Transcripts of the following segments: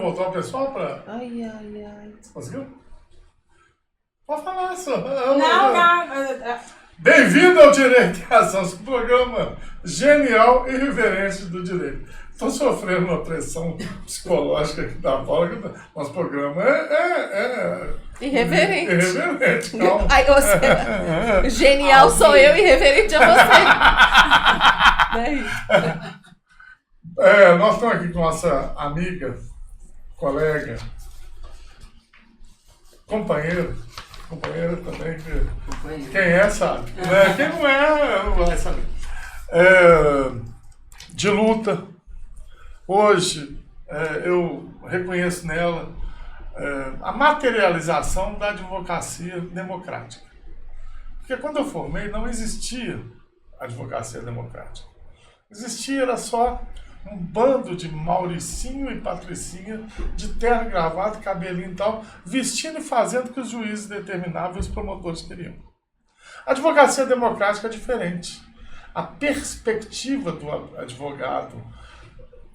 voltar o pessoal para... Ai. Conseguiu? Pode falar, só. Não. Bem-vindo ao Direito e Razão, esse programa genial e irreverente do direito. Estou sofrendo uma pressão psicológica aqui da Paula, que nosso programa é irreverente. Irreverente, calma. Aí você... Genial sou eu, irreverente é você. Nós estamos aqui com nossa amiga, colega, companheira também, quem é sabe, quem não vai saber, de luta. Hoje eu reconheço nela a materialização da advocacia democrática, porque quando eu formei não existia advocacia democrática, era só um bando de Mauricinho e Patricinha, de terno e gravata, cabelinho e tal, vestindo e fazendo o que os juízes determinavam e os promotores queriam. A advocacia democrática é diferente. A perspectiva do advogado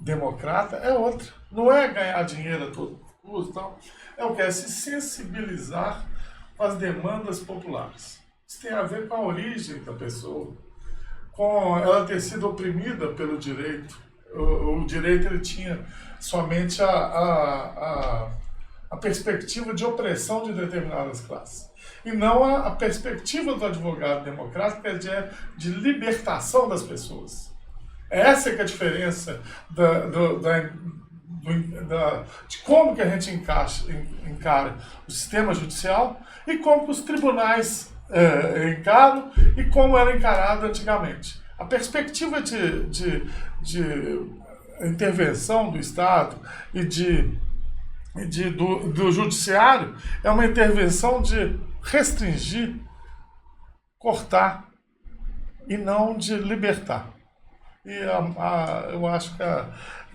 democrata é outra. Não é ganhar dinheiro a todo custo, então, é o que? É se sensibilizar com as demandas populares. Isso tem a ver com a origem da pessoa, com ela ter sido oprimida pelo direito. O direito ele tinha somente a perspectiva de opressão de determinadas classes. E não a perspectiva do advogado democrático, que é de libertação das pessoas. Essa que é a diferença de como que a gente encara o sistema judicial e como que os tribunais encaram e como era encarado antigamente. A perspectiva de intervenção do Estado e do Judiciário é uma intervenção de restringir, cortar e não de libertar. E eu acho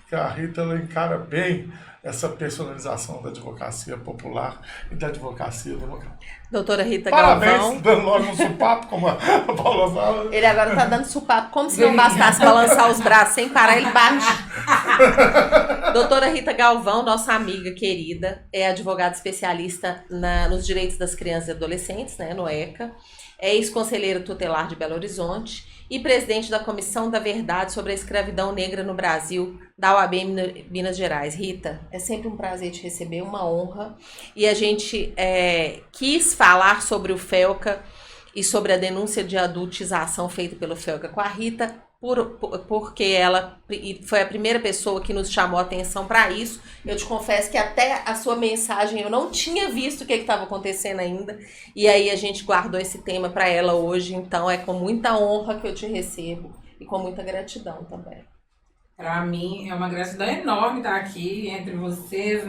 que a Rita ela encara bem essa personalização da advocacia popular e da advocacia democrática. Doutora Rita Parabéns, Galvão. dando logo um supapo, como a Paula fala. Ele agora está dando supapo, como se não bastasse balançar os braços sem parar, ele bate. Doutora Rita Galvão, nossa amiga querida, é advogada especialista nos direitos das crianças e adolescentes, no ECA, é ex-conselheira tutelar de Belo Horizonte e presidente da Comissão da Verdade sobre a Escravidão Negra no Brasil, da OAB Minas Gerais. Rita, é sempre um prazer te receber, uma honra. E a gente quis falar sobre o FELCA e sobre a denúncia de adultização feita pelo FELCA com a Rita, porque ela foi a primeira pessoa que nos chamou a atenção para isso. Eu te confesso que até a sua mensagem eu não tinha visto o que estava acontecendo ainda, e aí a gente guardou esse tema para ela hoje, então é com muita honra que eu te recebo e com muita gratidão também. Para mim é uma gratidão enorme estar aqui entre vocês,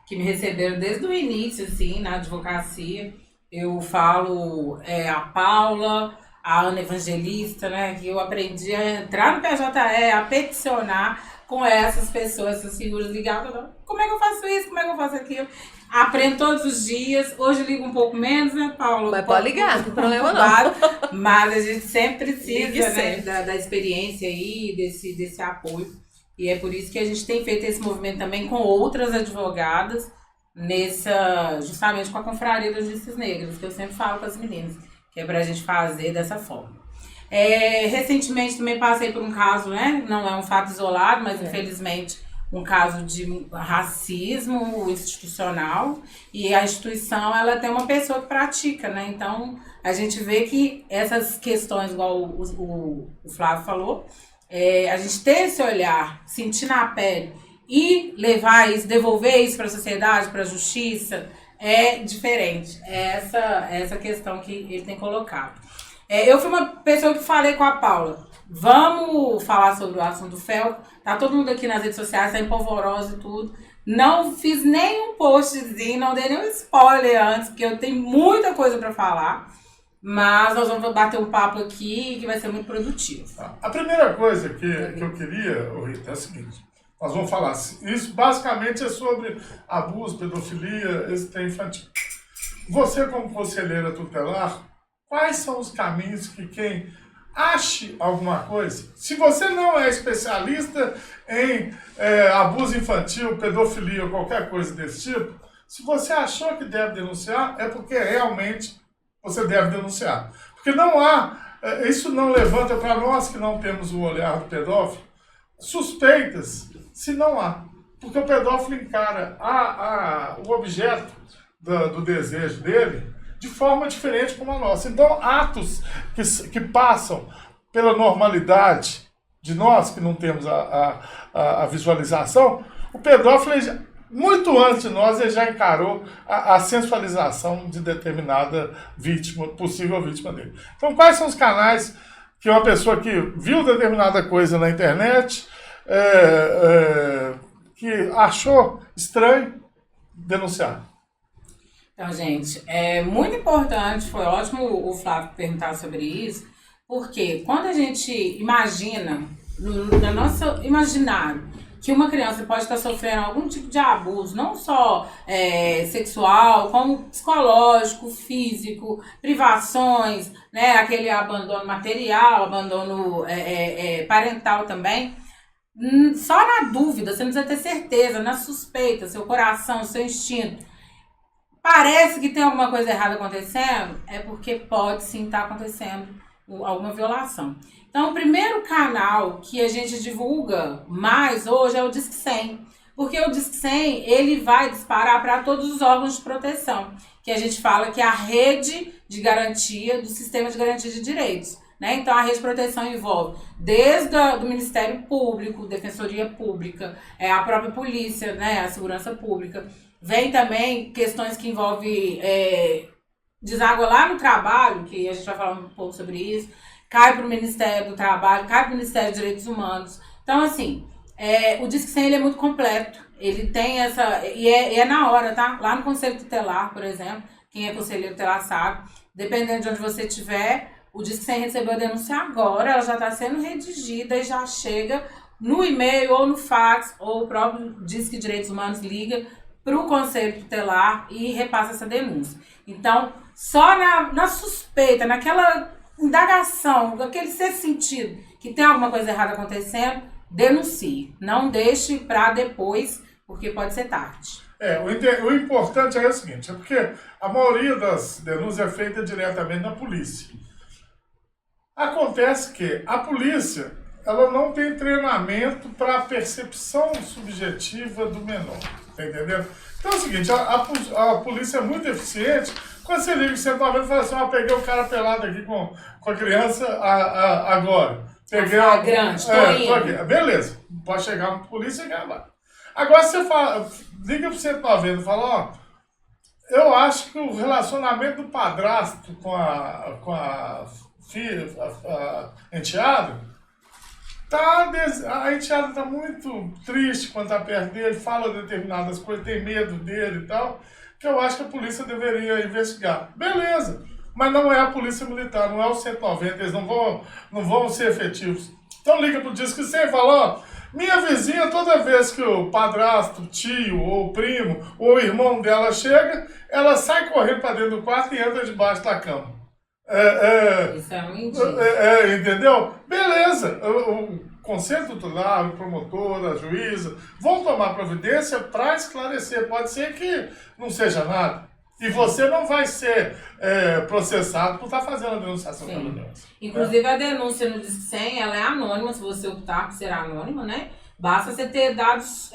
que me receberam desde o início, assim, na advocacia. Eu falo a Paula, a Ana Evangelista, que eu aprendi a entrar no PJE, a peticionar com essas pessoas, essas figuras ligadas. Como é que eu faço isso? Como é que eu faço aquilo? Aprendo todos os dias. Hoje eu ligo um pouco menos, Paula? Mas pode ligar, não tem problema não. Mas a gente sempre precisa da experiência aí, desse apoio. E é por isso que a gente tem feito esse movimento também com outras advogadas, justamente com a Confraria das Justiças Negras, que eu sempre falo com as meninas, que é pra gente fazer dessa forma. Recentemente também passei por um caso, não é um fato isolado, mas infelizmente um caso de racismo institucional, e a instituição ela tem uma pessoa que pratica, então a gente vê que essas questões, igual o Flávio falou, a gente ter esse olhar, sentir na pele e levar isso, devolver isso para a sociedade, para a justiça, é diferente. É essa questão que ele tem colocado. Eu fui uma pessoa que falei com a Paula, vamos falar sobre o assunto do FELCA, tá todo mundo aqui nas redes sociais, tá empolvoroso e tudo. Não fiz nenhum postzinho, não dei nenhum spoiler antes, porque eu tenho muita coisa para falar, mas nós vamos bater um papo aqui que vai ser muito produtivo. A primeira coisa que eu queria, Rita, é a seguinte. Nós vamos falar, isso basicamente é sobre abuso, pedofilia, esse tema infantil. Você, como conselheira tutelar, quais são os caminhos que quem ache alguma coisa. Se você não é especialista em abuso infantil, pedofilia ou qualquer coisa desse tipo, se você achou que deve denunciar, é porque realmente você deve denunciar. Porque não há, isso não levanta para nós que não temos o olhar do pedófilo, suspeitas, se não há. Porque o pedófilo encara o objeto do desejo dele de forma diferente como a nossa. Então, atos que passam pela normalidade de nós, que não temos a visualização, o pedófilo, muito antes de nós, ele já encarou a sensualização de determinada vítima, possível vítima dele. Então, quais são os canais que uma pessoa que viu determinada coisa na internet, que achou estranho, denunciar? Então, gente, é muito importante, foi ótimo o Flávio perguntar sobre isso, porque quando a gente imagina, no nosso imaginário, que uma criança pode estar sofrendo algum tipo de abuso, não só sexual, como psicológico, físico, privações, né, aquele abandono material, abandono parental também, só na dúvida, você não precisa ter certeza, na suspeita, seu coração, seu instinto, parece que tem alguma coisa errada acontecendo, é porque pode sim estar acontecendo alguma violação. Então, o primeiro canal que a gente divulga mais hoje é o Disque 100. Porque o Disque 100, ele vai disparar para todos os órgãos de proteção, que a gente fala que é a rede de garantia do sistema de garantia de direitos. Né? Então, a rede de proteção envolve desde o Ministério Público, Defensoria Pública, a própria polícia, né? A segurança pública. Vem também questões que envolvem deságua lá no trabalho, que a gente vai falar um pouco sobre isso, cai para o Ministério do Trabalho, cai para o Ministério dos Direitos Humanos. Então, assim, o Disque 100 ele é muito completo. Ele tem essa... E é na hora, tá? Lá no Conselho Tutelar, por exemplo, quem é conselheiro tutelar sabe, dependendo de onde você estiver, o Disque 100 recebeu a denúncia agora, ela já está sendo redigida e já chega no e-mail ou no fax, ou o próprio Disque Direitos Humanos liga para o Conselho Tutelar e repassa essa denúncia. Então, só na suspeita, naquela indagação, aquele sexto sentido, que tem alguma coisa errada acontecendo, denuncie. Não deixe para depois, porque pode ser tarde. O importante é o seguinte, é porque a maioria das denúncias é feita diretamente na polícia. Acontece que a polícia, ela não tem treinamento para a percepção subjetiva do menor, tá entendendo? Então é o seguinte, a polícia é muito eficiente. Quando você liga o 190 e fala assim, peguei o cara pelado aqui com a criança agora. Peguei a grande, tô indo. Beleza, pode chegar uma polícia e acabar. Agora você liga pro 190 e fala, eu acho que o relacionamento do padrasto com a filha, a enteada, a enteada está muito triste quando está perto dele, fala determinadas coisas, tem medo dele e tal, que eu acho que a polícia deveria investigar. Beleza, mas não é a polícia militar, não é o 190, eles não vão ser efetivos. Então liga pro Disque 100 e fala, minha vizinha, toda vez que o padrasto, o tio, ou o primo, ou o irmão dela chega, ela sai correndo para dentro do quarto e entra debaixo da cama. Isso é um indício. Entendeu? Beleza. O Conselho Tutelar, o promotor, a juíza, vão tomar providência para esclarecer. Pode ser que não seja nada. E você não vai ser processado por estar fazendo a denunciação pela denúncia. Inclusive, a denúncia no Disque 100, ela é anônima, se você optar por ser anônima, né? Basta você ter dados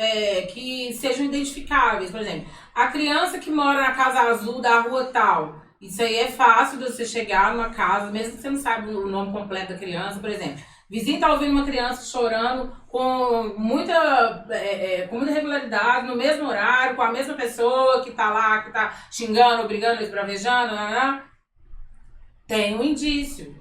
que sejam identificáveis. Por exemplo, a criança que mora na casa azul da rua tal. Isso aí é fácil de você chegar numa casa, mesmo que você não saiba o nome completo da criança, por exemplo. Vizinho está ouvindo uma criança chorando com muita regularidade, no mesmo horário, com a mesma pessoa que está lá, que está xingando, brigando, esbravejando, tem um indício.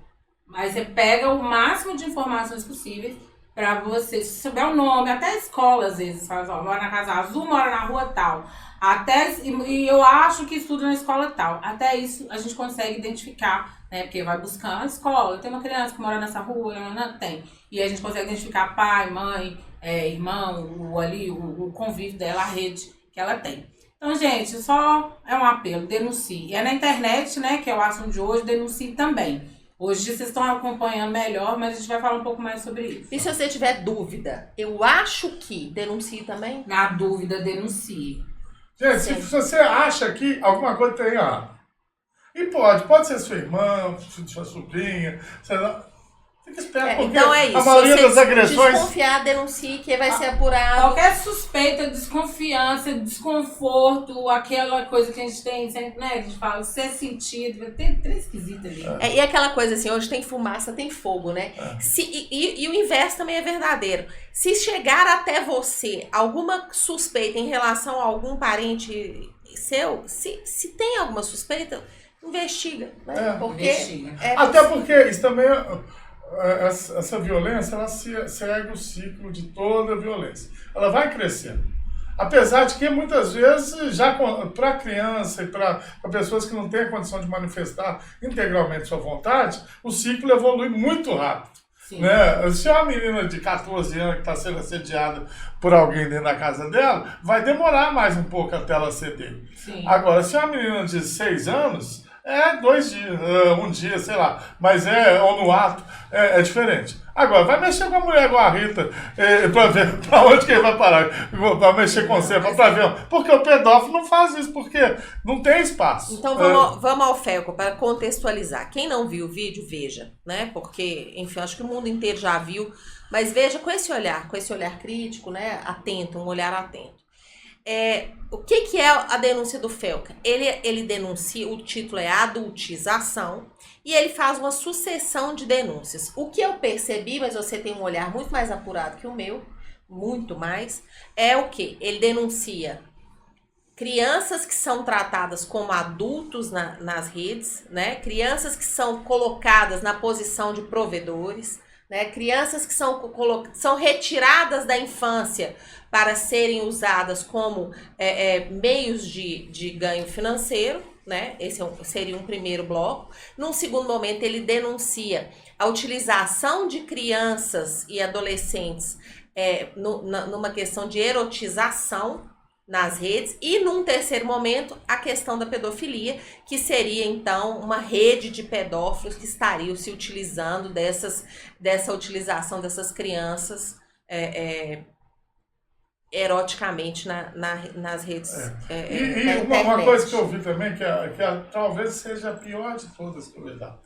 Mas você pega o máximo de informações possíveis para você, se souber o nome, até a escola às vezes faz, mora na casa azul, mora na rua tal. E eu acho que estuda na escola tal. Até isso a gente consegue identificar, né? Porque vai buscando a escola. Tem uma criança que mora nessa rua, tem. E a gente consegue identificar pai, mãe, irmão, o convívio dela, a rede que ela tem. Então, gente, só é um apelo, denuncie. E é na internet, né, que é o assunto de hoje, denuncie também. Hoje vocês estão acompanhando melhor, mas a gente vai falar um pouco mais sobre isso. E se você tiver dúvida, eu acho que denuncie também? Na dúvida, denuncie. Gente, se você acha que alguma coisa tem errado, e pode ser sua irmã, sua sobrinha, sei lá. Fica esperto, porque então é isso. a maioria das agressões... desconfiar, denuncie, que vai ser apurado. Qualquer suspeita, desconfiança, desconforto, aquela coisa que a gente tem sempre, né? A gente fala, ser sentido, tem três esquisitos ali. E aquela coisa assim, hoje tem fumaça, tem fogo, né? E o inverso também é verdadeiro. Se chegar até você alguma suspeita em relação a algum parente seu, se tem alguma suspeita, investiga, né? Investiga. Até porque isso também... Essa violência, ela segue o ciclo de toda a violência. Ela vai crescendo. Apesar de que, muitas vezes, já para criança e para pessoas que não têm a condição de manifestar integralmente sua vontade, o ciclo evolui muito rápido. Né? Se é uma menina de 14 anos que está sendo assediada por alguém dentro da casa dela, vai demorar mais um pouco até ela ceder. Sim. Agora, se é uma menina de 6 anos... 2 dias, um dia, sei lá. Mas ou no ato, é diferente. Agora, vai mexer com a mulher igual a Rita, pra ver pra onde que ele vai parar. Pra mexer com você, pra ver. Porque o pedófilo não faz isso, porque não tem espaço. Então vamos ao Felco, para contextualizar. Quem não viu o vídeo, veja, né? Porque, enfim, acho que o mundo inteiro já viu. Mas veja com esse olhar crítico, né? Atento, um olhar atento. O que é a denúncia do Felca? Ele denuncia, o título é adultização, e ele faz uma sucessão de denúncias. O que eu percebi, mas você tem um olhar muito mais apurado que o meu, muito mais, é o que? Ele denuncia crianças que são tratadas como adultos nas redes, né? Crianças que são colocadas na posição de provedores, né? Crianças que são retiradas da infância para serem usadas como meios de ganho financeiro, né? Esse seria um primeiro bloco. Num segundo momento, ele denuncia a utilização de crianças e adolescentes numa questão de erotização nas redes, e num terceiro momento a questão da pedofilia, que seria então uma rede de pedófilos que estariam se utilizando dessa utilização dessas crianças eroticamente nas redes. E uma coisa que eu vi também, que talvez seja a pior de todas que eu vi dar.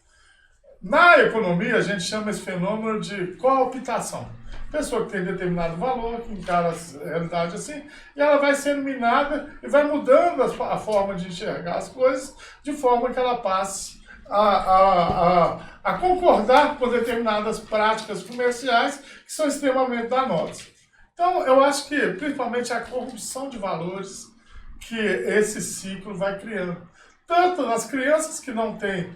Na economia, a gente chama esse fenômeno de cooptação. Pessoa que tem determinado valor, que encara a realidade assim, e ela vai sendo minada e vai mudando a forma de enxergar as coisas, de forma que ela passe a concordar com determinadas práticas comerciais que são extremamente danosas. Então, eu acho que, principalmente, a corrupção de valores que esse ciclo vai criando. Tanto nas crianças que não têm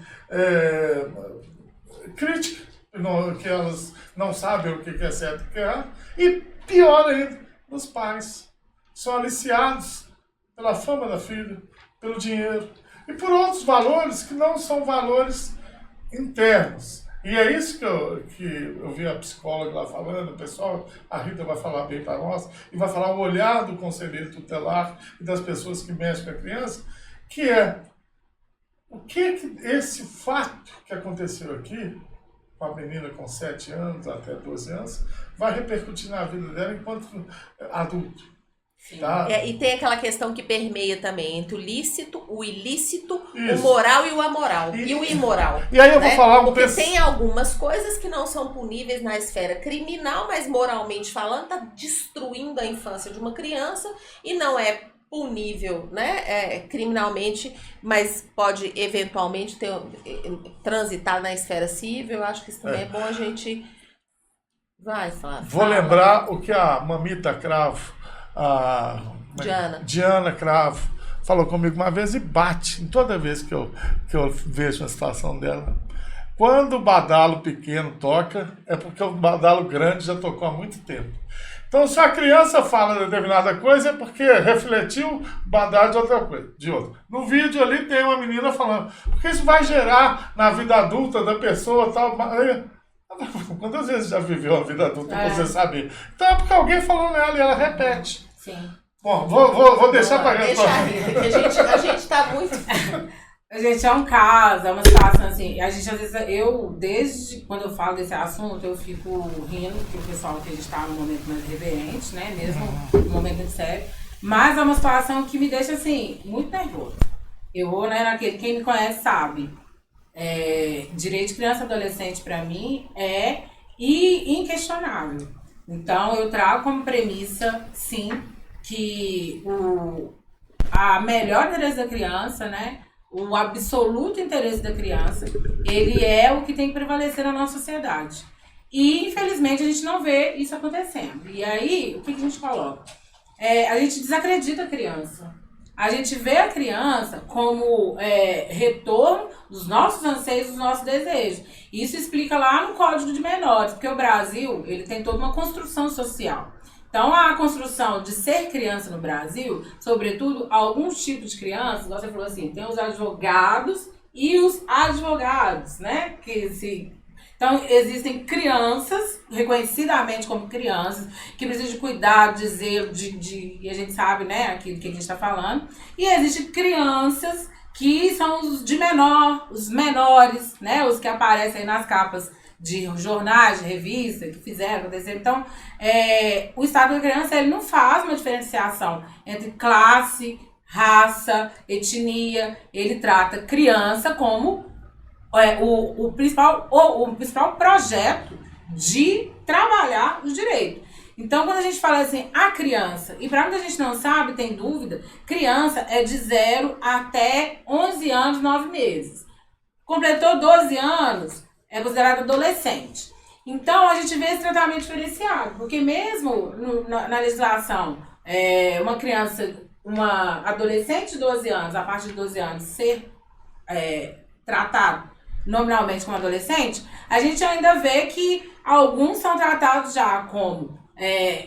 crítica, que elas não sabem o que é certo e o que é errado, e pior ainda, nos pais. São aliciados pela fama da filha, pelo dinheiro, e por outros valores que não são valores internos. E é isso que eu vi a psicóloga lá falando, o pessoal, a Rita vai falar bem para nós, e vai falar o olhar do conselheiro tutelar e das pessoas que mexem com a criança, que é o que esse fato que aconteceu aqui, com a menina com 7 anos até 12 anos, vai repercutir na vida dela enquanto adulto. Tá? E tem aquela questão que permeia também entre o lícito, o ilícito, isso, o moral e o amoral. E o imoral. E aí eu vou falar Porque tem algumas coisas que não são puníveis na esfera criminal, mas moralmente falando, está destruindo a infância de uma criança e não é punível, né, criminalmente, mas pode eventualmente transitar na esfera civil. Eu acho que isso também é bom a gente... Vai, Flávio. Vou lembrar o que a Mamita Cravo, Diana Cravo, falou comigo uma vez e bate em toda vez que eu vejo a situação dela. Quando o badalo pequeno toca, é porque o badalo grande já tocou há muito tempo. Então, se a criança fala determinada coisa, é porque refletiu badalo de outra coisa, de outra. No vídeo ali tem uma menina falando, porque isso vai gerar na vida adulta da pessoa tal. Quantas vezes já viveu a vida adulta pra você saber? Então é porque alguém falou nela e ela repete. Sim. Bom, vou deixar para Deixa a Rita, que a gente tá muito... A gente, é um caso, é uma situação assim, a gente às vezes, desde quando eu falo desse assunto, eu fico rindo, porque o pessoal que a gente está num momento mais reverente, né, mesmo num momento muito sério, mas é uma situação que me deixa, assim, muito nervosa. Eu vou, né, naquele, quem me conhece sabe, direito de criança e adolescente para mim é inquestionável. Então, eu trago como premissa, sim, que a melhor interesse da criança, né, o absoluto interesse da criança, ele é o que tem que prevalecer na nossa sociedade. E, infelizmente, a gente não vê isso acontecendo. E aí, o que a gente coloca? A gente desacredita a criança. A gente vê a criança como retorno dos nossos anseios, dos nossos desejos. Isso explica lá no Código de Menores, porque o Brasil ele tem toda uma construção social. Então, a construção de ser criança no Brasil, sobretudo, alguns tipos de crianças, igual você falou assim, tem os advogados e os advogados, né? Então, existem crianças, reconhecidamente como crianças, que precisam de cuidado, de zelo, e a gente sabe, né, aquilo que a gente está falando. E existem crianças que são os menores, né, os que aparecem aí nas capas de jornais, de revista, que fizeram acontecer. Então, o Estado da Criança ele não faz uma diferenciação entre classe, raça, etnia. Ele trata criança como o principal projeto de trabalhar os direitos. Então, quando a gente fala assim, a criança, e para muita gente não sabe, tem dúvida, criança é de 0 até 11 anos, 9 meses. Completou 12 anos, é considerado adolescente. Então, a gente vê esse tratamento diferenciado, porque mesmo na legislação, uma adolescente de 12 anos, a partir de 12 anos, ser tratado nominalmente como adolescente, a gente ainda vê que alguns são tratados já como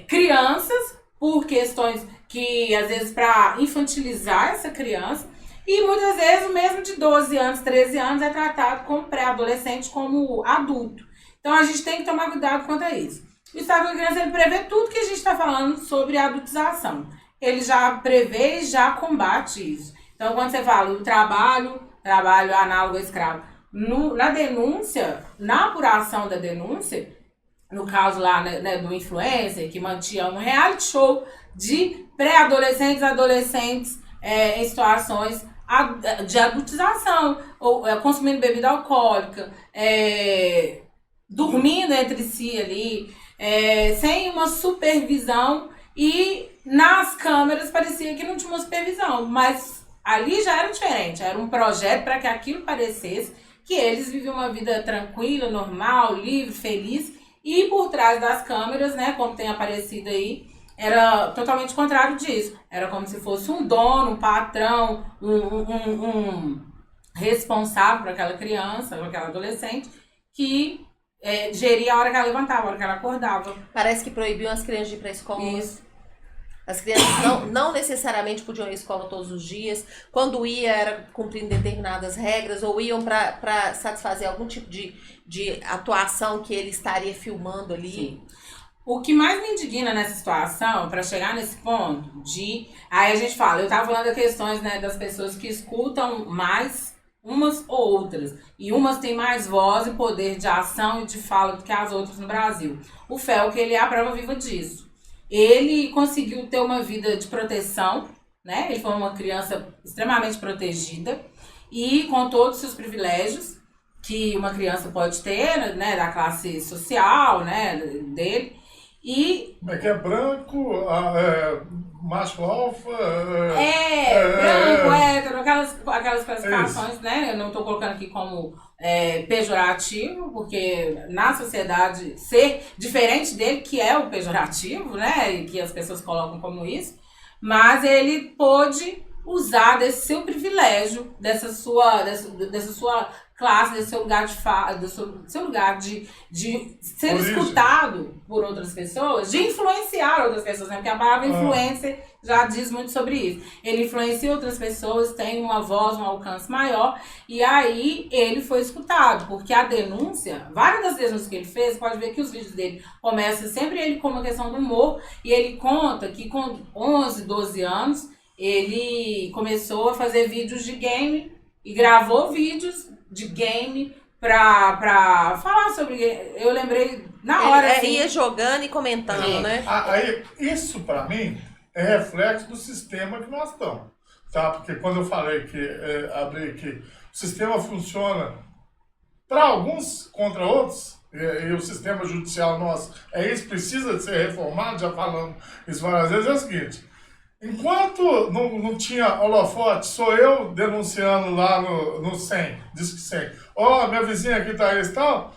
crianças, por questões que, às vezes, para infantilizar essa criança, e muitas vezes o mesmo de 12 anos, 13 anos é tratado como pré-adolescente, como adulto. Então a gente tem que tomar cuidado quanto a isso. O Estado da Criança ele prevê tudo que a gente está falando sobre a adultização. Ele já prevê e já combate isso. Então quando você fala o trabalho análogo ao escravo, na denúncia, na apuração da denúncia, no caso lá, né, do influencer que mantinha um reality show de pré-adolescentes, adolescentes em situações de adultização, ou consumindo bebida alcoólica, dormindo entre si ali, sem uma supervisão, e nas câmeras parecia que não tinha uma supervisão, mas ali já era diferente, era um projeto para que aquilo parecesse que eles viviam uma vida tranquila, normal, livre, feliz, e por trás das câmeras, né, como tem aparecido aí, era totalmente contrário disso. Era como se fosse um dono, um patrão, um responsável por aquela criança, por aquela adolescente, que geria a hora que ela levantava, a hora que ela acordava. Parece que proibiam as crianças de ir para a escola. Isso. As crianças não necessariamente podiam ir à escola todos os dias. Quando ia, era cumprindo determinadas regras, ou iam para satisfazer algum tipo de atuação que ele estaria filmando ali. Sim. O que mais me indigna nessa situação, para chegar nesse ponto, aí a gente fala, eu estava falando das questões, né, das pessoas que escutam mais umas ou outras, e umas têm mais voz e poder de ação e de fala do que as outras no Brasil. O Felker, ele é a prova viva disso. Ele conseguiu ter uma vida de proteção, né? Ele foi uma criança extremamente protegida e com todos os seus privilégios que uma criança pode ter, né, da classe social, né, dele. E como é que é branco, macho alfa? Branco, hétero, aquelas classificações, né? Eu não estou colocando aqui como pejorativo, porque na sociedade ser diferente dele, que é o pejorativo, né? E que as pessoas colocam como isso, mas ele pôde usar desse seu privilégio, dessa sua classe, desse seu lugar de fala, do seu lugar de ser escutado por outras pessoas, de influenciar outras pessoas, né? Porque a palavra influencer já diz muito sobre isso. Ele influencia outras pessoas, tem uma voz, um alcance maior, e aí ele foi escutado, porque a denúncia, várias das denúncias que ele fez, pode ver que os vídeos dele começam sempre ele com uma questão do humor, e ele conta que com 11, 12 anos, ele começou a fazer vídeos de game e gravou vídeos de game pra falar sobre game. Eu lembrei na hora. Ele ia jogando e comentando, né? Aí, isso para mim é reflexo do sistema que nós estamos. Tá? Porque quando eu falei abri que o sistema funciona para alguns contra outros, e o sistema judicial nosso precisa de ser reformado, já falamos isso várias vezes, é o seguinte: enquanto não tinha holofote, sou eu denunciando lá no 100, diz que 100, minha vizinha aqui tá isso e tal,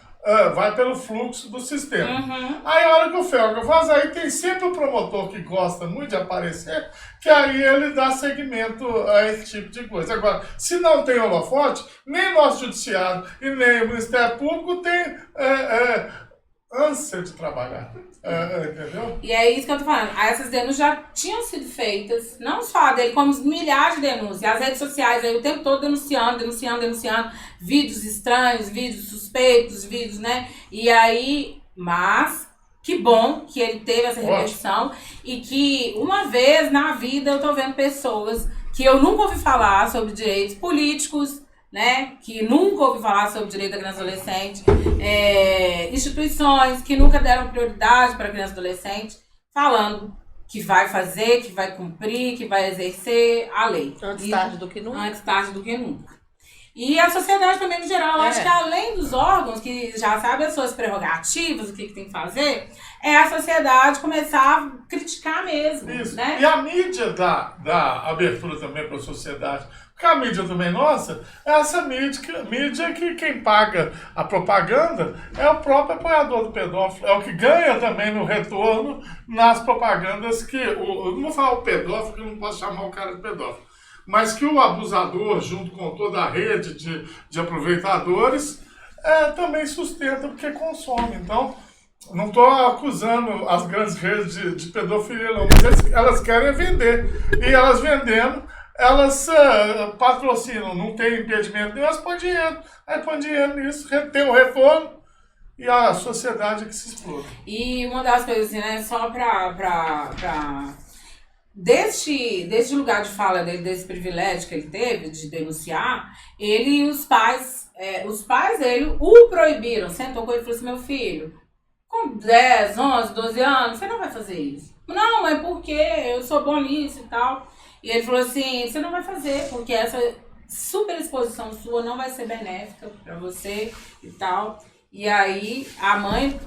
vai pelo fluxo do sistema. Aí a hora que o Felga faz, aí tem sempre o promotor que gosta muito de aparecer, que aí ele dá seguimento a esse tipo de coisa. Agora, se não tem holofote, nem nosso judiciário e nem o Ministério Público tem ânsia de trabalhar. Entendeu? E é isso que eu tô falando. Essas denúncias já tinham sido feitas, não só a dele, como milhares de denúncias. As redes sociais aí o tempo todo denunciando, vídeos estranhos, vídeos suspeitos, vídeos, né? E aí, mas que bom que ele teve essa repercussão e que uma vez na vida eu tô vendo pessoas que eu nunca ouvi falar sobre direitos políticos, né, que nunca ouvi falar sobre direito da criança e adolescente, instituições que nunca deram prioridade para a criança e adolescente, falando que vai fazer, que vai cumprir, que vai exercer a lei. Antes tarde do que nunca. Antes tarde do que nunca. E a sociedade também, no geral, eu acho que além dos órgãos que já sabem as suas prerrogativas, o que tem que fazer, é a sociedade começar a criticar mesmo. Isso. Né? E a mídia dá abertura também para a sociedade. Porque a mídia também nossa é essa mídia que quem paga a propaganda é o próprio apoiador do pedófilo. É o que ganha também no retorno nas propagandas que... Eu não vou falar o pedófilo, porque eu não posso chamar o cara de pedófilo. Mas que o abusador, junto com toda a rede de aproveitadores, também sustenta porque consome. Então, não estou acusando as grandes redes de pedofilia, não, mas elas querem vender. E elas vendendo, elas patrocinam, não tem impedimento nenhum, elas põem dinheiro. Aí põem dinheiro nisso, tem um retorno e a sociedade que se explode. E uma das coisas, assim, né, só Deste lugar de fala dele, desse privilégio que ele teve de denunciar, ele e os pais dele o proibiram. Sentou com ele e falou assim: meu filho, com 10, 11, 12 anos, você não vai fazer isso. Não, é porque eu sou bom nisso e tal. E ele falou assim: você não vai fazer, porque essa super exposição sua não vai ser benéfica pra você e tal. E aí a mãe...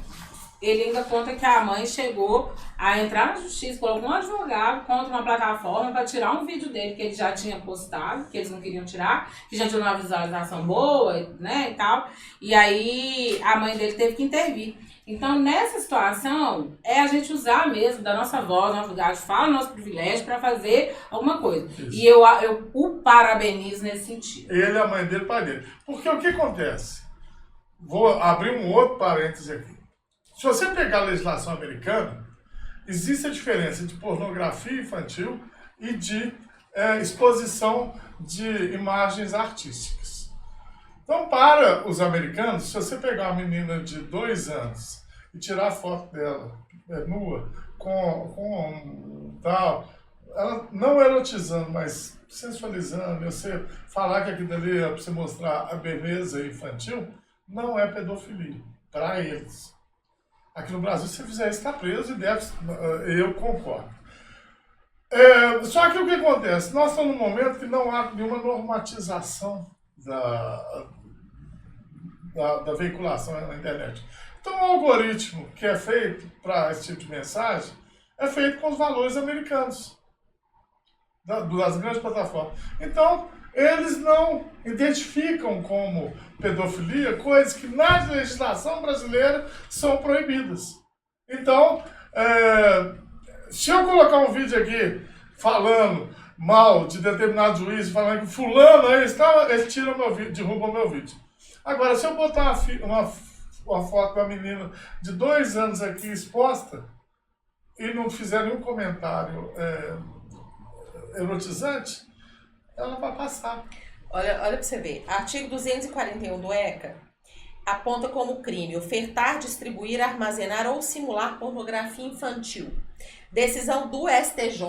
Ele ainda conta que a mãe chegou a entrar na justiça, colocou um advogado contra uma plataforma para tirar um vídeo dele que ele já tinha postado, que eles não queriam tirar, que já tinha uma visualização boa, né, e tal. E aí a mãe dele teve que intervir. Então, nessa situação, a gente usar mesmo da nossa voz, nosso lugar de fala, nosso privilégio para fazer alguma coisa. Isso. E eu o parabenizo nesse sentido. Ele, a mãe dele, o pai dele. Porque o que acontece? Vou abrir um outro parêntese aqui. Se você pegar a legislação americana, existe a diferença de pornografia infantil e de exposição de imagens artísticas. Então, para os americanos, se você pegar uma menina de 2 anos e tirar a foto dela nua, com tal, ela não erotizando, mas sensualizando, você falar que aquilo ali é para você mostrar a beleza infantil, não é pedofilia, para eles. Aqui no Brasil, se você fizer isso, está preso e deve... Eu concordo. Só que o que acontece? Nós estamos num momento que não há nenhuma normatização da veiculação na internet. Então, o algoritmo que é feito para esse tipo de mensagem é feito com os valores americanos, das grandes plataformas. Então, eles não identificam como pedofilia coisas que na legislação brasileira são proibidas. Então, se eu colocar um vídeo aqui falando mal de determinado juiz, falando que fulano aí está, eles tiram meu vídeo, derrubam meu vídeo. Agora, se eu botar uma foto da menina de 2 anos aqui exposta e não fizer nenhum comentário erotizante, ela vai passar. Olha para você ver. Artigo 241 do ECA aponta como crime ofertar, distribuir, armazenar ou simular pornografia infantil. Decisão do STJ,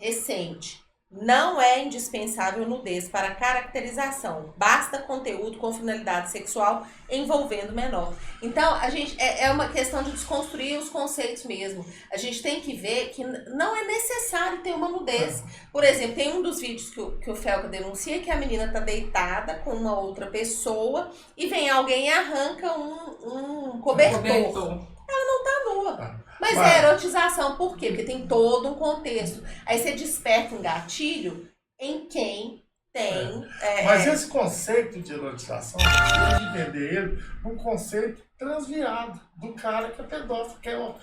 recente, Não é indispensável nudez para caracterização. Basta conteúdo com finalidade sexual envolvendo menor. Então, a gente é uma questão de desconstruir os conceitos mesmo. A gente tem que ver que não é necessário ter uma nudez. Por exemplo, tem um dos vídeos que o Felca denuncia que a menina tá deitada com uma outra pessoa e vem alguém e arranca um cobertor. Ela não tá nua. Mas é erotização, por quê? Porque tem todo um contexto. Aí você desperta um gatilho em quem tem... Mas esse conceito de erotização, você tem que entender ele um conceito transviado do cara que é pedófilo,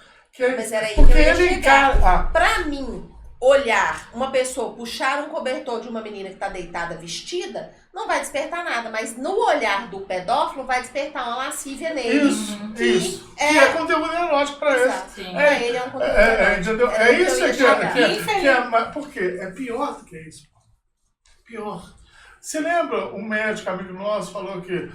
Mas era aí porque que eu ia ele chegar. encara... Pra mim, olhar uma pessoa, puxar um cobertor de uma menina que tá deitada vestida, não vai despertar nada. Mas no olhar do pedófilo vai despertar uma lascívia nele. Isso. Que é conteúdo erótico pra ele. Pra ele é um conteúdo erótico. Entendeu? É isso que é... Por quê? É pior do que isso. Pior. Você lembra um médico amigo nosso falou que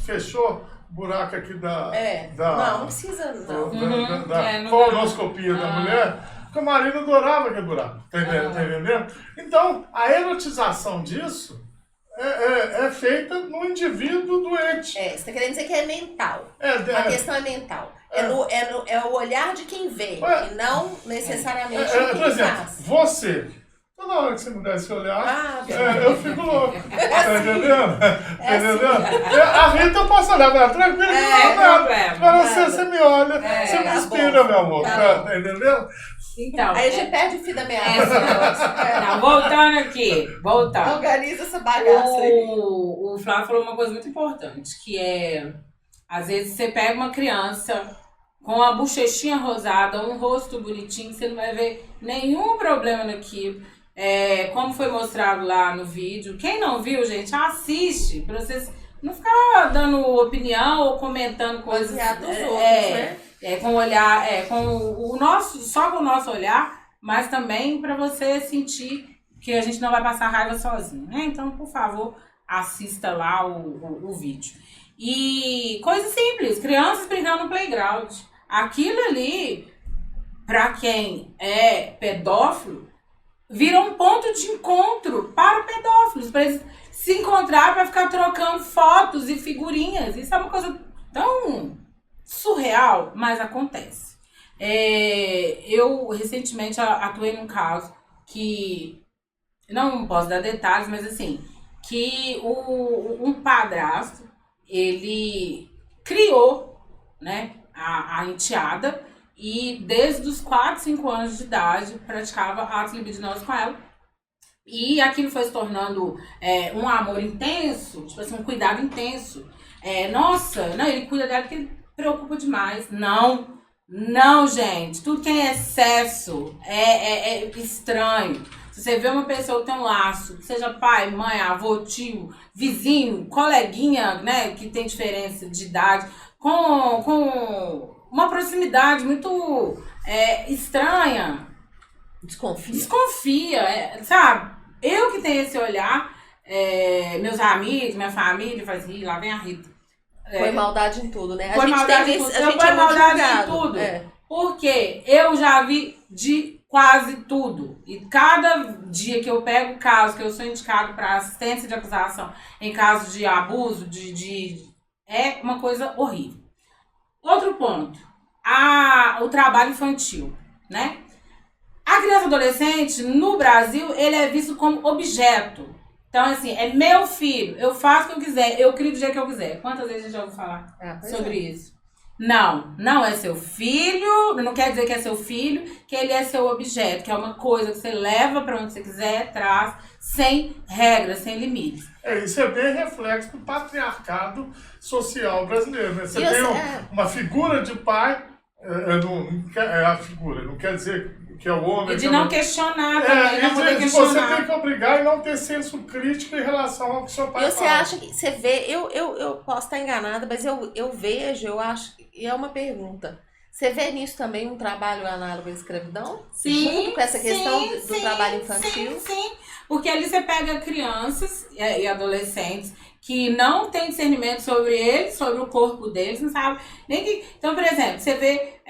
fechou o buraco aqui não precisa não. Da colonoscopia da mulher, porque o marido adorava aquele buraco. Tá entendendo? Então, a erotização disso é feita no indivíduo doente. Você está querendo dizer que é mental. A questão é mental. É o olhar de quem vê, e não necessariamente de quem por exemplo, faz. Você... Toda hora que você me der esse olhar, eu fico louco. Tá entendendo? A Rita eu posso olhar pra ela tranquilo, não nada. Agora você me olha, você me inspira, meu amor. Tá entendendo? Então, aí a gente perde o fio da meada. Não, voltando aqui. Organiza essa bagaça aí. O Flávio falou uma coisa muito importante, que é, às vezes você pega uma criança com a bochechinha rosada, um rosto bonitinho, você não vai ver nenhum problema naquilo. Como foi mostrado lá no vídeo. Quem não viu, gente, assiste, pra vocês não ficar dando opinião ou comentando coisas dos outros, né? Com olhar, só com o nosso olhar, mas também para você sentir que a gente não vai passar raiva sozinho, né? Então, por favor, assista lá o vídeo. E coisa simples, crianças brincando no playground. Aquilo ali, para quem é pedófilo, vira um ponto de encontro para pedófilos, para eles se encontrar, para ficar trocando fotos e figurinhas. Isso é uma coisa tão surreal, mas acontece. Eu recentemente atuei num caso que, não posso dar detalhes, mas assim, que um padrasto, ele criou, né, a enteada, e desde os 4, 5 anos de idade praticava atos libidinosos com ela. E aquilo foi se tornando um amor intenso, tipo assim, um cuidado intenso. Ele cuida dela porque ele preocupa demais. Não, gente. Tudo que é excesso é estranho. Se você vê uma pessoa que tem um laço, seja pai, mãe, avô, tio, vizinho, coleguinha, né, que tem diferença de idade, com uma proximidade muito estranha. Desconfia, sabe? Eu que tenho esse olhar, meus amigos, minha família, fazia, lá vem a Rita. Foi maldade em tudo, né? Foi maldade em tudo. Porque eu já vi de quase tudo. E cada dia que eu pego o caso, que eu sou indicado para assistência de acusação em caso de abuso, é uma coisa horrível. Outro ponto, o trabalho infantil, né? A criança e adolescente, no Brasil, ele é visto como objeto. Então, assim, é meu filho, eu faço o que eu quiser, eu crio do jeito que eu quiser. Quantas vezes a gente já ouviu falar sobre isso? Não é seu filho, não quer dizer que é seu filho, que ele é seu objeto, que é uma coisa que você leva para onde você quiser, traz, sem regras, sem limites. Isso é bem reflexo do patriarcado social brasileiro, né? Você tem uma figura de pai, a figura, não quer dizer que é o homem... E de não questionar também, não poder questionar. Você tem que obrigar e não ter senso crítico em relação ao que seu pai fala. Você acha que... Você vê... Eu posso estar enganada, mas eu vejo, eu acho... E é uma pergunta. Você vê nisso também um trabalho análogo à escravidão? Sim. Junto com essa questão do trabalho infantil? Sim. Porque ali você pega crianças e adolescentes que não têm discernimento sobre eles, sobre o corpo deles, não sabe nem que... Então, por exemplo, você vê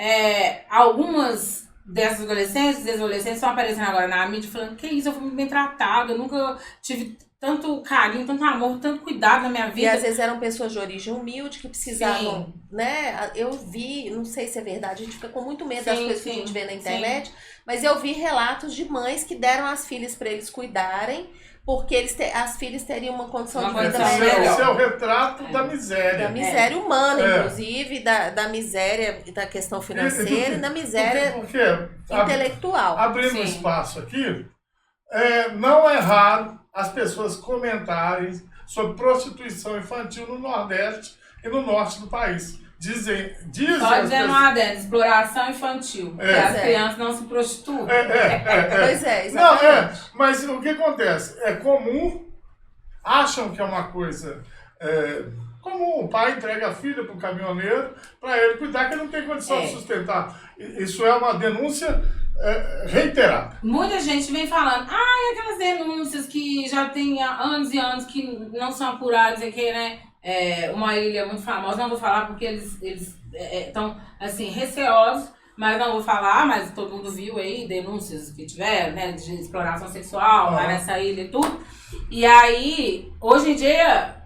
algumas dessas adolescentes, estão aparecendo agora na mídia falando que isso, eu fui bem tratada, eu nunca tive tanto carinho, tanto amor, tanto cuidado na minha vida. E às vezes eram pessoas de origem humilde que precisavam, sim, né? Eu vi, não sei se é verdade, a gente fica com muito medo, sim, das coisas, sim, que a gente vê na internet, sim, mas eu vi relatos de mães que deram as filhas para eles cuidarem, porque as filhas teriam uma condição de vida melhor. Esse é o retrato da miséria. Da miséria humana, inclusive, da miséria, da questão financeira e da miséria intelectual. Abrindo um espaço aqui, não é raro as pessoas comentarem sobre prostituição infantil no Nordeste e no Norte do país. Dizem só dizendo uma adendo, exploração infantil, que as crianças não se prostituem. Pois é, exatamente. Não, mas o que acontece? É comum, acham que é uma coisa comum. O pai entrega a filha para o caminhoneiro para ele cuidar, que ele não tem condição de sustentar. Isso é uma denúncia reiterada. Muita gente vem falando, aquelas denúncias que já tem anos e anos que não são apuradas aqui, né? Uma ilha muito famosa, não vou falar porque eles estão assim, receosos, mas não vou falar, mas todo mundo viu aí denúncias que tiveram, né, de exploração sexual lá nessa ilha e tudo. E aí, hoje em dia,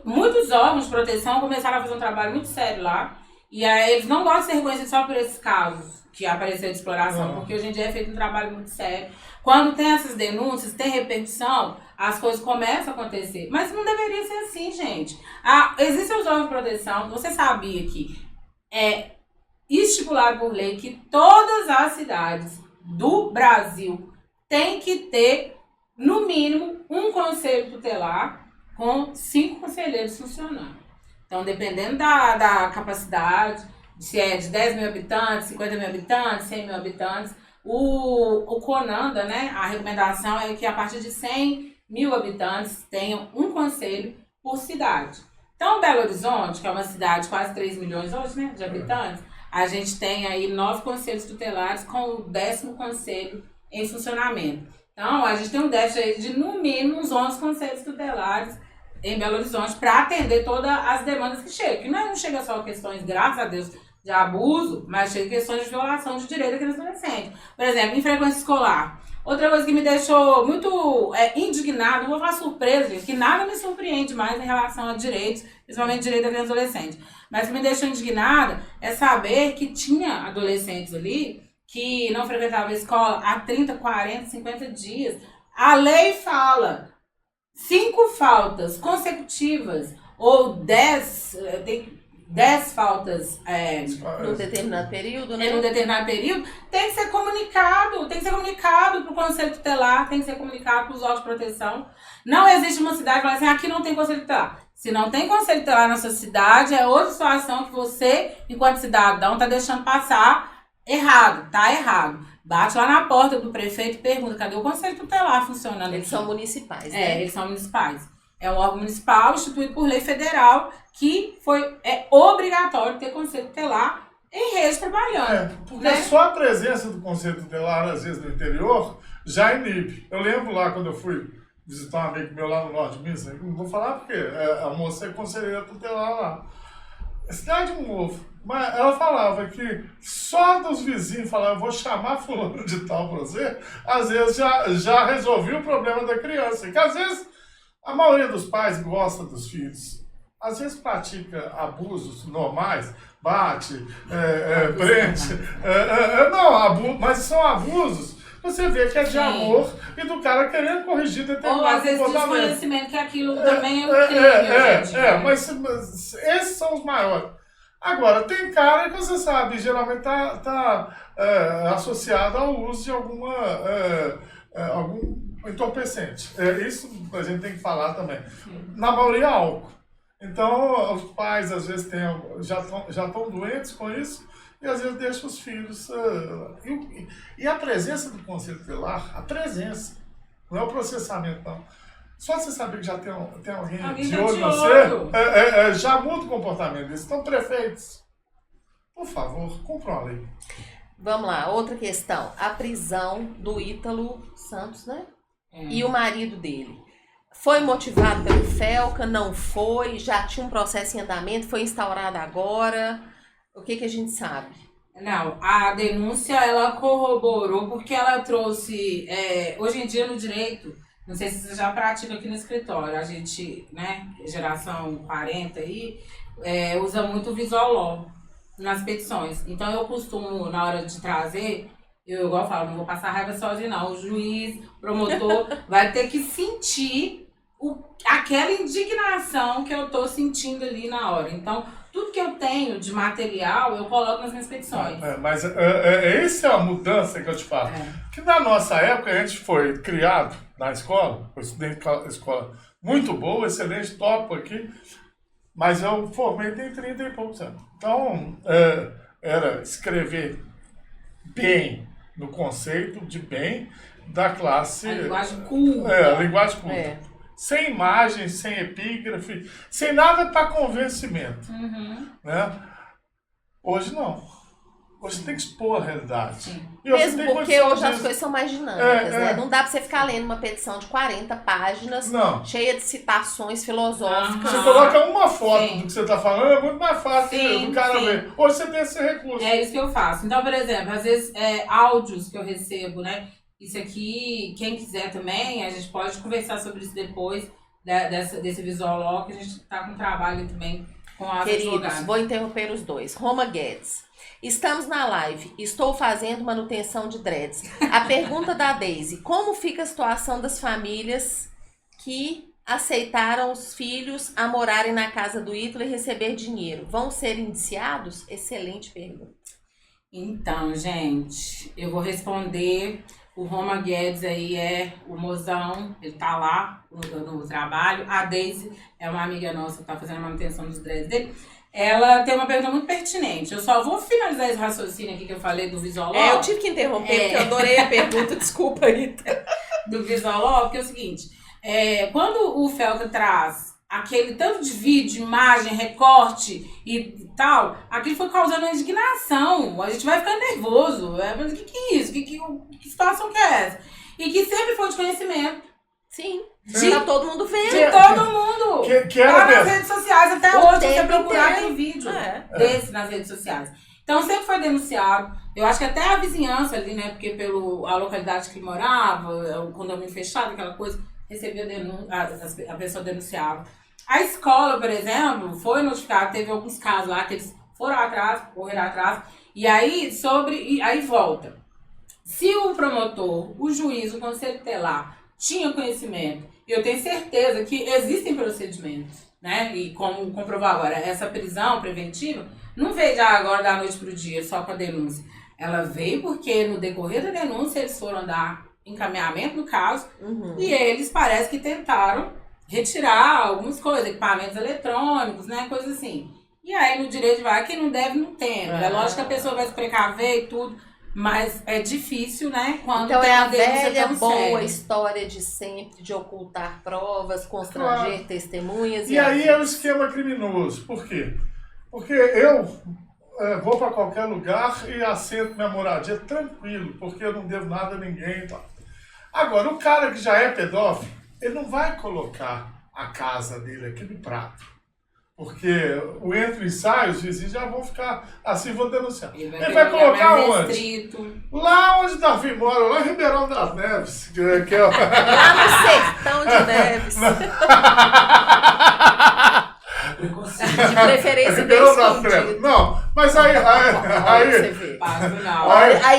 muitos órgãos de proteção começaram a fazer um trabalho muito sério lá, e aí eles não gostam de ser reconhecidos só por esses casos que apareceu de exploração, porque hoje em dia é feito um trabalho muito sério. Quando tem essas denúncias, tem repercussão, as coisas começam a acontecer. Mas não deveria ser assim, gente. Existem os órgãos de proteção, você sabia que é estipulado por lei que todas as cidades do Brasil têm que ter, no mínimo, um conselho tutelar com 5 conselheiros funcionando. Então, dependendo da capacidade, se é de 10 mil habitantes, 50 mil habitantes, 100 mil habitantes, o CONANDA, né, a recomendação é que a partir de 100 mil habitantes tenham um conselho por cidade. Então, Belo Horizonte, que é uma cidade de quase 3 milhões hoje, né, de habitantes, a gente tem aí 9 conselhos tutelares com o 10º conselho em funcionamento. Então, a gente tem um déficit aí de, no mínimo, uns 11 conselhos tutelares em Belo Horizonte para atender todas as demandas que chegam. Que não chega só questões, graças a Deus, de abuso, mas chega questões de violação de direito daqueles adolescentes. Por exemplo, em frequência escolar. Outra coisa que me deixou muito indignada, não vou falar surpresa, gente, que nada me surpreende mais em relação a direitos, principalmente direito da criança e adolescente. Mas o que me deixou indignada é saber que tinha adolescentes ali que não frequentavam a escola há 30, 40, 50 dias. A lei fala 5 faltas consecutivas ou 10 faltas num determinado período, né? Num determinado período, tem que ser comunicado para o Conselho Tutelar, tem que ser comunicado para os órgãos de proteção. Não existe uma cidade que fala assim, aqui não tem Conselho Tutelar. Se não tem Conselho Tutelar na sua cidade, é outra situação que você, enquanto cidadão, está deixando passar errado, tá errado. Bate lá na porta do prefeito e pergunta, cadê o Conselho Tutelar funcionando? Eles são municipais, né? Eles são municipais. É um órgão municipal instituído por lei federal que é obrigatório ter Conselho Tutelar em rede trabalhando. Porque só a presença do Conselho Tutelar, às vezes, no interior, já inibe. Eu lembro lá, quando eu fui visitar um amigo meu lá no norte de Minas, não vou falar porque a moça é conselheira tutelar lá. Cidade Novo. Mas ela falava que só dos vizinhos falar, eu vou chamar fulano de tal pra você, às vezes já resolveu o problema da criança. Que às vezes a maioria dos pais gosta dos filhos. Às vezes pratica abusos normais, bate, prende. Mas são abusos. Você vê que é de amor e do cara querendo corrigir determinado comportamento. Ou às vezes desconhecimento que aquilo também é um crime. Mas esses são os maiores. Agora, tem cara que você sabe, geralmente tá associado ao uso de algum entorpecente. Isso a gente tem que falar também. Na maioria, álcool. Então, os pais às vezes já estão doentes com isso e às vezes deixam os filhos. E a presença do Conselho Tutelar, a presença, não é o processamento, não. Só você saber que já tem alguém de olho em você, já muda o comportamento deles. Então, prefeitos, por favor, cumpram a lei. Vamos lá, outra questão. A prisão do Ítalo Santos, né? E o marido dele. Foi motivado pelo Felca? Não foi? Já tinha um processo em andamento? Foi instaurado agora? O que a gente sabe? Não, a denúncia ela corroborou porque ela trouxe, hoje em dia no direito, não sei se você já pratica aqui no escritório, a gente, né, geração 40 aí, usa muito o visual law nas petições. Então eu costumo, na hora de trazer, eu igual eu falo, não vou passar raiva sozinho não, o juiz, o promotor vai ter que sentir aquela indignação que eu tô sentindo ali na hora. Então, tudo que eu tenho de material, eu coloco nas minhas petições. Mas essa é a mudança que eu te falo. Que na nossa época, a gente foi criado na escola, eu estudei em escola muito boa, excelente, top aqui, mas eu formei tem 30 e poucos anos. Então, era escrever bem, no conceito de bem da classe... A linguagem culta. A linguagem culta. Sem imagem, sem epígrafe, sem nada para convencimento. Né? Hoje não. Hoje tem que expor a realidade. Sim. Mesmo porque hoje as coisas são mais dinâmicas, né? Não dá para você ficar lendo uma petição de 40 páginas, cheia de citações filosóficas. Você coloca uma foto do que você está falando, é muito mais fácil do cara ver. Hoje você tem esse recurso. É isso que eu faço. Então, por exemplo, às vezes áudios que eu recebo, né? Isso aqui, quem quiser também, a gente pode conversar sobre isso depois, desse visual law, que a gente está com trabalho também com as advogadas. Vou interromper os dois. Roma Guedes. Estamos na live. Estou fazendo manutenção de dreads. A pergunta da Daisy. Como fica a situação das famílias que aceitaram os filhos a morarem na casa do Ítalo e receber dinheiro? Vão ser indiciados? Excelente pergunta. Então, gente, eu vou responder. O Roma Guedes aí é o mozão, ele tá lá no trabalho. A Daisy é uma amiga nossa que tá fazendo a manutenção dos dreads dele. Ela tem uma pergunta muito pertinente. Eu só vou finalizar esse raciocínio aqui que eu falei do visual law. Eu tive que interromper porque eu adorei a pergunta, desculpa, Rita. Do visual law, porque é o seguinte, quando o Felca traz aquele tanto de vídeo, imagem, recorte e tal, aquilo foi causando uma indignação. A gente vai ficando nervoso. Mas o que é isso? Que situação que é essa? E que sempre foi de conhecimento. Sim. Tá todo mundo vendo. De todo mundo. Tá nas redes sociais até hoje. Se você procurar, tem vídeo desse nas redes sociais. Então sempre foi denunciado. Eu acho que até a vizinhança ali, né? Porque a localidade que ele morava, o condomínio fechado, aquela coisa, recebia denúncia, a pessoa denunciava. A escola, por exemplo, foi notificada, teve alguns casos lá que eles foram atrás, correram atrás, e aí aí volta. Se o promotor, o juiz, o conselho tutelar tinha conhecimento, eu tenho certeza que existem procedimentos, né? E como comprovou agora, essa prisão preventiva não veio agora da noite para o dia só com a denúncia. Ela veio porque no decorrer da denúncia eles foram dar encaminhamento no caso e eles parece que tentaram retirar algumas coisas, equipamentos eletrônicos, né, coisas assim. E aí no direito vai, quem não deve não tem. É lógico que a pessoa vai se precaver e tudo, mas é difícil, né, quando então tem a uma denúncia velha tão boa séria. História de sempre, de ocultar provas, constranger testemunhas. E aí é o esquema criminoso. Por quê? Porque eu vou para qualquer lugar e assento minha moradia tranquilo, porque eu não devo nada a ninguém e tal. Agora, o cara que já é pedófilo, ele não vai colocar a casa dele aqui no prato. Porque o entre ensaios, os vizinhos já vão ficar assim, vão denunciar. Ele vai colocar onde? Restrito. Lá onde Davi mora, lá em Ribeirão das Neves. Que é... Lá no sertão de Neves. De preferência bem escondido. Não, mas aí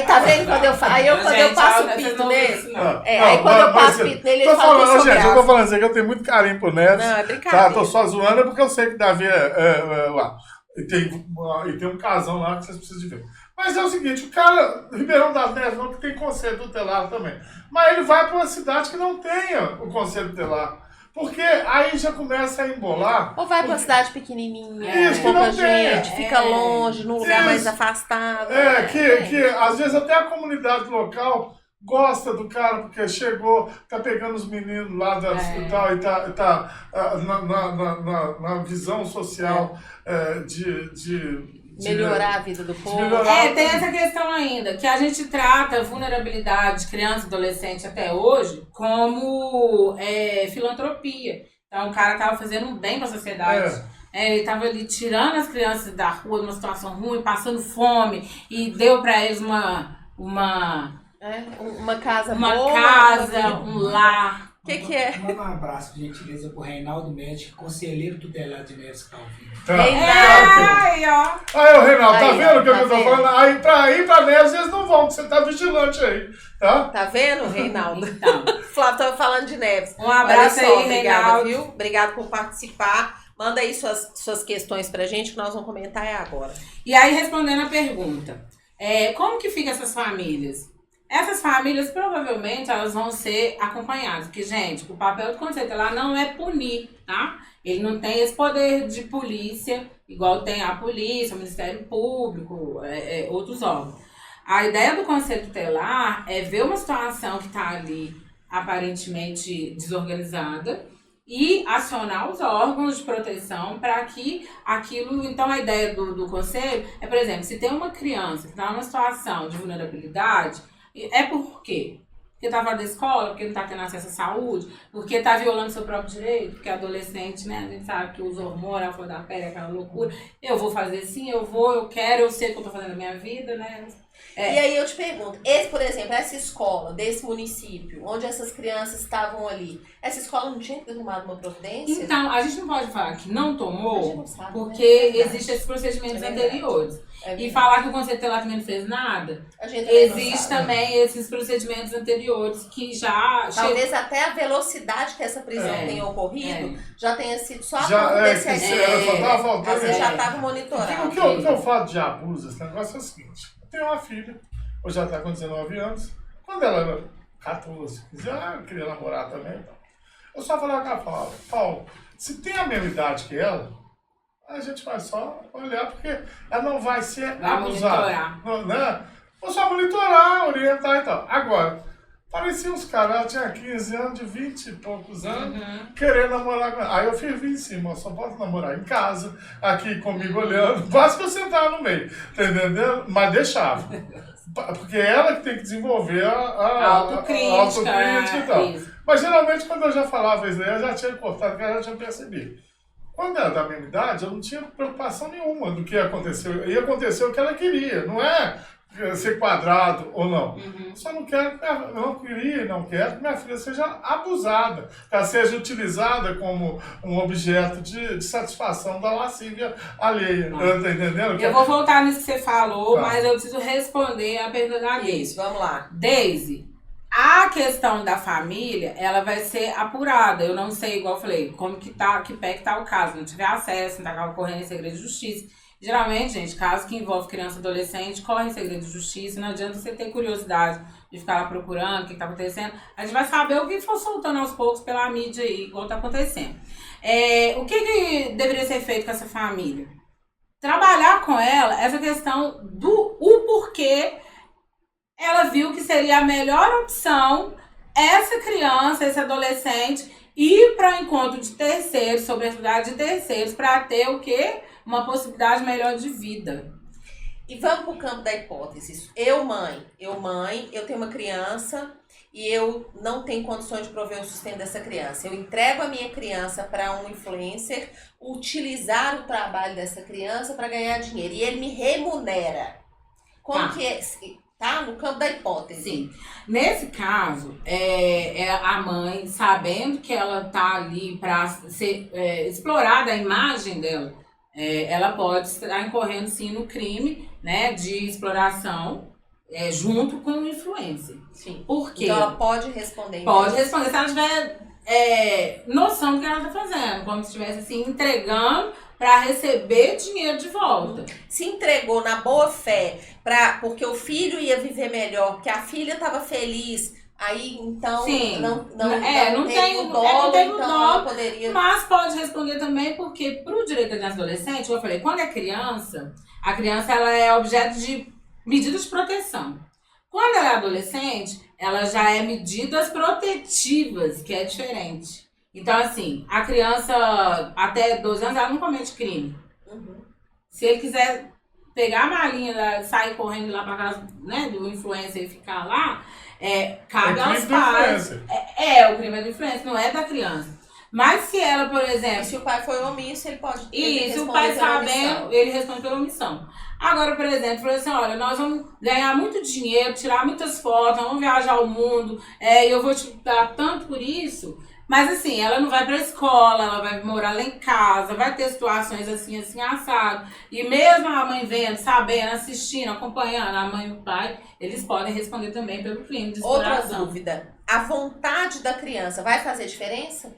tá vendo quando eu passo o pito nele? Aí quando eu passo o pito nele, ele fala que eu sou gente, eu tô falando assim que eu tenho muito carinho pro Neves. Não, é brincadeira. Tá, tô só zoando porque eu sei que Davi lá. E tem um casão lá que vocês precisam de ver. Mas é o seguinte, o cara, Ribeirão das Neves, não que tem conselho tutelar também. Mas ele vai para uma cidade que não tenha o conselho tutelar. Porque aí já começa a embolar. Ou vai para uma cidade pequenininha, isso, pouca gente, fica longe, num lugar mais afastado. Que às vezes até a comunidade local gosta do cara, porque chegou, tá pegando os meninos lá e tal, e tá na visão social de melhorar a vida do povo. Tem essa questão ainda, que a gente trata a vulnerabilidade de criança e adolescente até hoje como filantropia. Então o cara tava fazendo um bem para a sociedade. Ele estava ali tirando as crianças da rua, numa situação ruim, passando fome, e deu para eles uma casa uma boa, casa, um lar. O que é? Manda um abraço, por gentileza, pro Reinaldo Médico, conselheiro tutelar de Neves Calvino. Aí, ó. Aí, ô Reinaldo, tá Aí, vendo o que tá eu tô vendo? falando? Aí, pra ir pra Neves, eles não vão, porque você tá vigilante aí, tá? Tá vendo, Reinaldo? Então, Flávio tava falando de Neves. um abraço Olha só, aí, obrigada, Reinaldo. viu? Obrigado por participar. Manda aí suas questões pra gente, que nós vamos comentar agora. E aí, respondendo a pergunta, como que ficam essas famílias? Essas famílias, provavelmente, elas vão ser acompanhadas. Porque, gente, o papel do Conselho Tutelar não é punir, tá? Ele não tem esse poder de polícia, igual tem a polícia, o Ministério Público, outros órgãos. A ideia do Conselho Tutelar é ver uma situação que está ali aparentemente desorganizada e acionar os órgãos de proteção para que aquilo... Então, a ideia do Conselho é, por exemplo, se tem uma criança que está numa situação de vulnerabilidade... por quê? Porque tá fora da escola, porque não tá tendo acesso à saúde, porque tá violando seu próprio direito, porque adolescente, né, a gente sabe que os hormônios, a flor da pele, aquela loucura. Eu vou fazer sim, eu quero, eu sei o que eu tô fazendo na minha vida, né? E aí eu te pergunto, por exemplo, essa escola desse município, onde essas crianças estavam ali, essa escola não tinha que ter tomado uma providência? Então, a gente não pode falar que não A gente tomou, não sabe, porque né? existem esses procedimentos É verdade. anteriores. É E verdade. falar que o Conselho Tutelar também não fez nada, A gente também não existe sabe. também esses procedimentos anteriores que já... Talvez até a velocidade que essa prisão tenha ocorrido já tenha sido só a Já, conta desse que aí. só tava faltando. Você já estava monitorado. O que eu falo de abuso, esse negócio é o seguinte: eu tenho uma filha, hoje já está com 19 anos. Quando ela era 14, 15 anos, eu queria namorar também. Então. Eu só falava com ela, falava, Paulo, se tem a mesma idade que ela, a gente vai só olhar, porque ela não vai ser Vai abusada. Não, né? Vou só monitorar, orientar e tal. Agora, parecia uns caras, ela tinha 15 anos, de 20 e poucos anos, querendo namorar com ela. Aí eu fervi em cima, eu só posso namorar em casa, aqui comigo olhando, basta que eu sentar no meio, tá entendendo? Mas deixava. Porque é ela que tem que desenvolver a autocrítica e tal. Isso. Mas geralmente quando eu já falava isso aí, eu já tinha cortado, porque eu já tinha percebido. Quando era da mesma idade, eu não tinha preocupação nenhuma do que aconteceu. Ia acontecer o que ela queria, não é ser quadrado ou não. Só não quero, não quero que minha filha seja abusada, que ela seja utilizada como um objeto de satisfação da lascívia alheia. Tá entendendo? Eu vou voltar nisso que você falou, Tá. mas eu preciso responder a pergunta da Deise. Isso, vamos lá. Deise, a questão da família, ela vai ser apurada. Eu não sei, igual eu falei, como que tá, que pé que tá o caso. Não tiver acesso, não tá ocorrendo em segredo de justiça. Geralmente, gente, caso que envolve criança e adolescente, corre em segredo de justiça. Não adianta você ter curiosidade de ficar lá procurando o que tá acontecendo. A gente vai saber o que for soltando aos poucos pela mídia aí, igual tá acontecendo. O que deveria ser feito com essa família? Trabalhar com ela essa questão do porquê ela viu que seria a melhor opção essa criança, esse adolescente, ir para o encontro de terceiros, sobre a atividade de terceiros, para ter o quê? Uma possibilidade melhor de vida. E vamos para o campo da hipótese. Eu, mãe, eu tenho uma criança e eu não tenho condições de prover o sustento dessa criança. Eu entrego a minha criança para um influencer utilizar o trabalho dessa criança para ganhar dinheiro. E ele me remunera. Como que é? Tá? No campo da hipótese. Sim. Nesse caso, a mãe, sabendo que ela tá ali para ser explorada a imagem dela, ela pode estar incorrendo sim no crime, né, de exploração junto com o influencer. Sim. Por quê? Então ela pode responder. Pode responder se ela tiver noção do que ela tá fazendo, como se estivesse assim entregando para receber dinheiro de volta. Se entregou na boa fé porque o filho ia viver melhor, porque a filha estava feliz, aí então Sim. não tem o dolo, tem o então dolo, ela poderia... Mas pode responder também porque pro direito da criança e adolescente, como eu falei, quando é criança, a criança ela é objeto de medidas de proteção. Quando ela é adolescente, ela já é medidas protetivas, que é diferente. Então, assim, a criança até 12 anos, ela não comete crime. Se ele quiser pegar a malinha, sair correndo lá pra casa, né, do influencer e ficar lá, cabe aos pais. O crime é do influencer, não é da criança. Mas se ela, por exemplo... E se o pai foi omisso, ele pode... E se o pai sabendo, ele responde pela omissão. Agora, por exemplo, falou assim, olha, nós vamos ganhar muito dinheiro, tirar muitas fotos, vamos viajar o mundo, eu vou te dar tanto por isso... Mas assim, ela não vai pra escola, ela vai morar lá em casa, vai ter situações assim, assado. E mesmo a mãe vendo, sabendo, assistindo, acompanhando, a mãe e o pai, eles podem responder também pelo crime de exploração. Outra dúvida, a vontade da criança vai fazer diferença?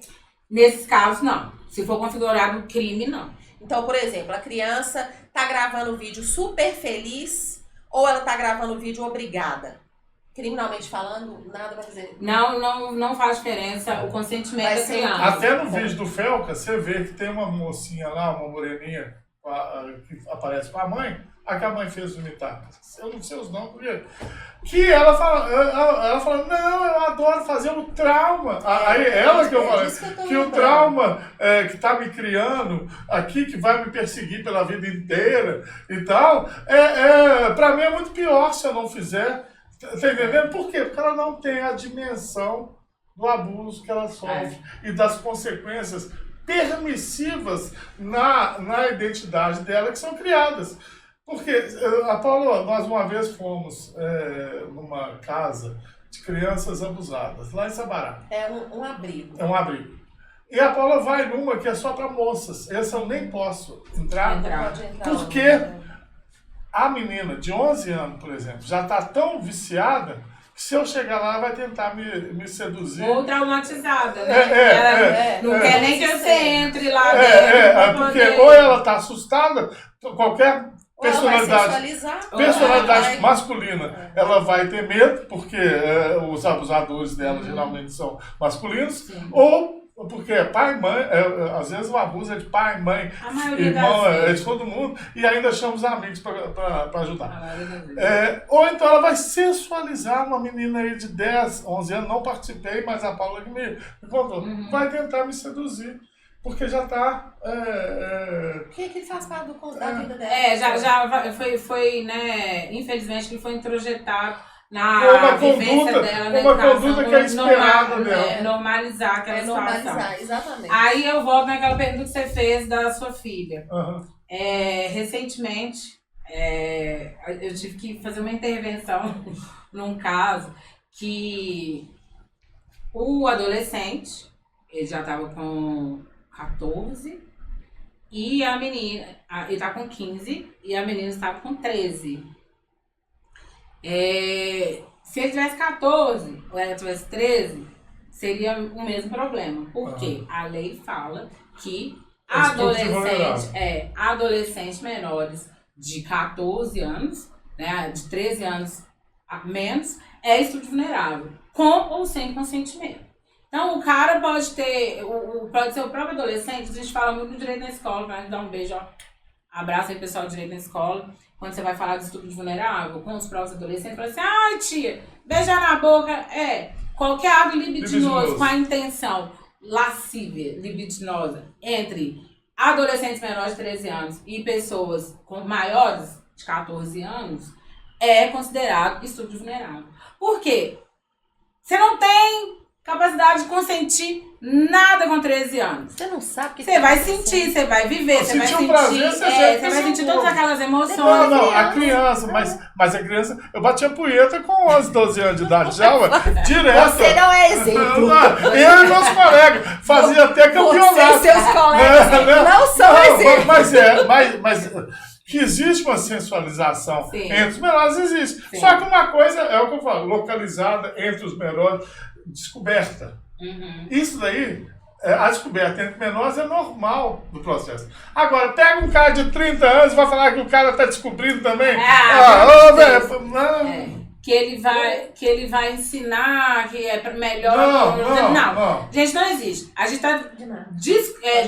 Nesses casos, não. Se for configurado crime, não. Então, por exemplo, a criança tá gravando o vídeo super feliz ou ela tá gravando o vídeo obrigada? Criminalmente falando, nada vai fazer. Não faz diferença o consentimento da criança. Até no vídeo do Felca, você vê que tem uma mocinha lá, uma moreninha, que aparece com a mãe, a que a mãe fez imitar. Eu não sei os nomes, porque... Que ela fala, não, eu adoro fazer o trauma. Aí ela que eu falei, que o trauma que tá me criando aqui, que vai me perseguir pela vida inteira e tal, pra mim é muito pior se eu não fizer. Tá entendendo? Por quê? Porque ela não tem a dimensão do abuso que ela sofre e das consequências permissivas na identidade dela que são criadas. Porque, Paula, nós uma vez fomos numa casa de crianças abusadas, lá em Sabará. É um abrigo. É um abrigo. E a Paula vai numa que é só para moças. Essa eu nem posso entrar. Porque... A menina de 11 anos, por exemplo, já está tão viciada que se eu chegar lá, ela vai tentar me seduzir. Ou traumatizada, né? Não quer nem que você entre lá dentro. Porque ou ela está assustada, qualquer personalidade masculina, ela vai ter medo, porque os abusadores dela geralmente são masculinos, ou porque pai e mãe, às vezes o abuso é de pai, mãe, irmão, é de todo mundo, e ainda chama os amigos para ajudar. Ou então ela vai sensualizar uma menina aí de 10, 11 anos, não participei, mas a Paula que me contou, vai tentar me seduzir. Porque já está... que ele faz parte da vida dela? Já foi, né, infelizmente, ele foi introjetado na vivência dela, na uma conduta que é esperada dela. Normalizar aquela situação. Normalizar, exatamente. Aí eu volto naquela pergunta que você fez da sua filha. Uhum. Recentemente, eu tive que fazer uma intervenção num caso que o adolescente, ele já estava com 14, e a menina, ele está com 15, e a menina estava com 13. Se ele tivesse 14 ou ela tivesse 13, seria o mesmo problema. Porque a lei fala que adolescentes menores de 14 anos, né, de 13 anos a menos, é estupro vulnerável, com ou sem consentimento. Então, o cara pode ter, pode ser o próprio adolescente, a gente fala muito do direito na escola, vai dar um beijo, abraço aí pessoal do direito na escola. Quando você vai falar de estupro vulnerável com os próprios adolescentes, fala assim, ai tia, beijar na boca, qualquer ato libidinoso com a intenção lascívia, libidinosa, entre adolescentes menores de 13 anos e pessoas com maiores de 14 anos, é considerado estupro vulnerável. Por quê? Você não tem capacidade de consentir nada com 13 anos. Você não sabe o que você vai sentir, você vai viver, você vai sentir. Prazer, você vai sentir todas aquelas emoções. Não, a criança, mas a criança. Eu batia punheta com 11, 12 anos de idade já, direto. Você não é exemplo. Eu e meus colegas fazia até campeonato. Você e seus colegas não são exemplo. Mas que existe uma sensualização entre os menores, existe. Sim. Só que uma coisa, é o que eu falo, localizada entre os menores, descoberta. Isso daí, a descoberta entre menores é normal do processo. Agora, pega um cara de 30 anos e vai falar que o cara está descobrindo também. Que ele vai ensinar que é melhor. Não. Gente, não existe. A gente está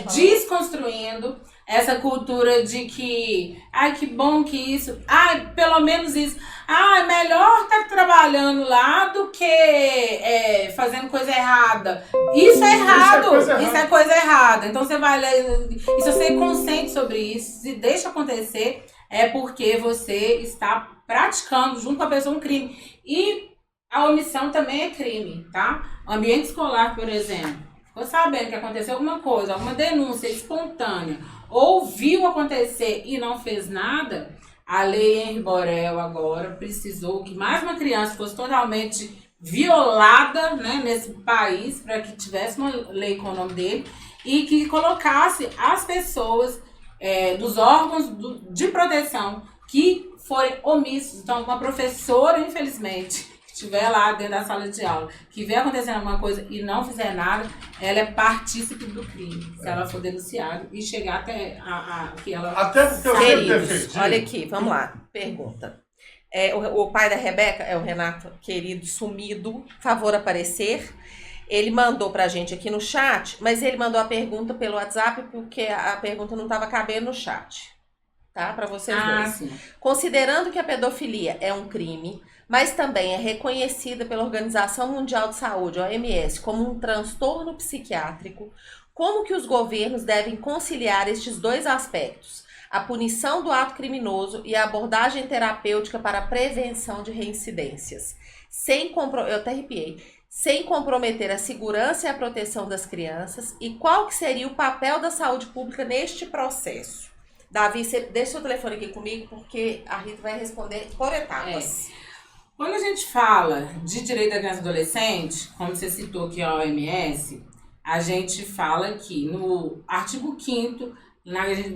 desconstruindo essa cultura de que, ai, que bom que isso, ai, pelo menos isso, ai, melhor estar trabalhando lá do que fazendo coisa errada. Isso é errado, isso é coisa errada. Então você vai ler, e se você consente sobre isso, se deixa acontecer, é porque você está praticando junto com a pessoa um crime. E a omissão também é crime, tá? O ambiente escolar, por exemplo, ficou sabendo que aconteceu alguma coisa, alguma denúncia espontânea, ou viu acontecer e não fez nada, a lei Henri Borel agora precisou que mais uma criança fosse totalmente violada, né, nesse país, para que tivesse uma lei com o nome dele e que colocasse as pessoas dos órgãos de proteção que forem omissos. Então, uma professora, infelizmente, que estiver lá dentro da sala de aula, que vê acontecendo alguma coisa e não fizer nada, ela é partícipe do crime, se ela for denunciada e chegar até que ela... Até porque eu sempre defendi. Olha aqui, vamos lá, pergunta. O pai da Rebeca é o Renato, querido, sumido, favor aparecer. Ele mandou pra gente aqui no chat, mas ele mandou a pergunta pelo WhatsApp porque a pergunta não estava cabendo no chat. Tá? Para vocês dois. Sim. Considerando que a pedofilia é um crime, mas também é reconhecida pela Organização Mundial de Saúde, OMS, como um transtorno psiquiátrico, como que os governos devem conciliar estes dois aspectos? A punição do ato criminoso e a abordagem terapêutica para a prevenção de reincidências. Eu até arrepiei. Sem comprometer a segurança e a proteção das crianças. E qual que seria o papel da saúde pública neste processo? Davi, você deixa o telefone aqui comigo, porque a Rita vai responder por etapas. Quando a gente fala de direito da criança e adolescente, como você citou aqui a OMS, a gente fala que no artigo 5º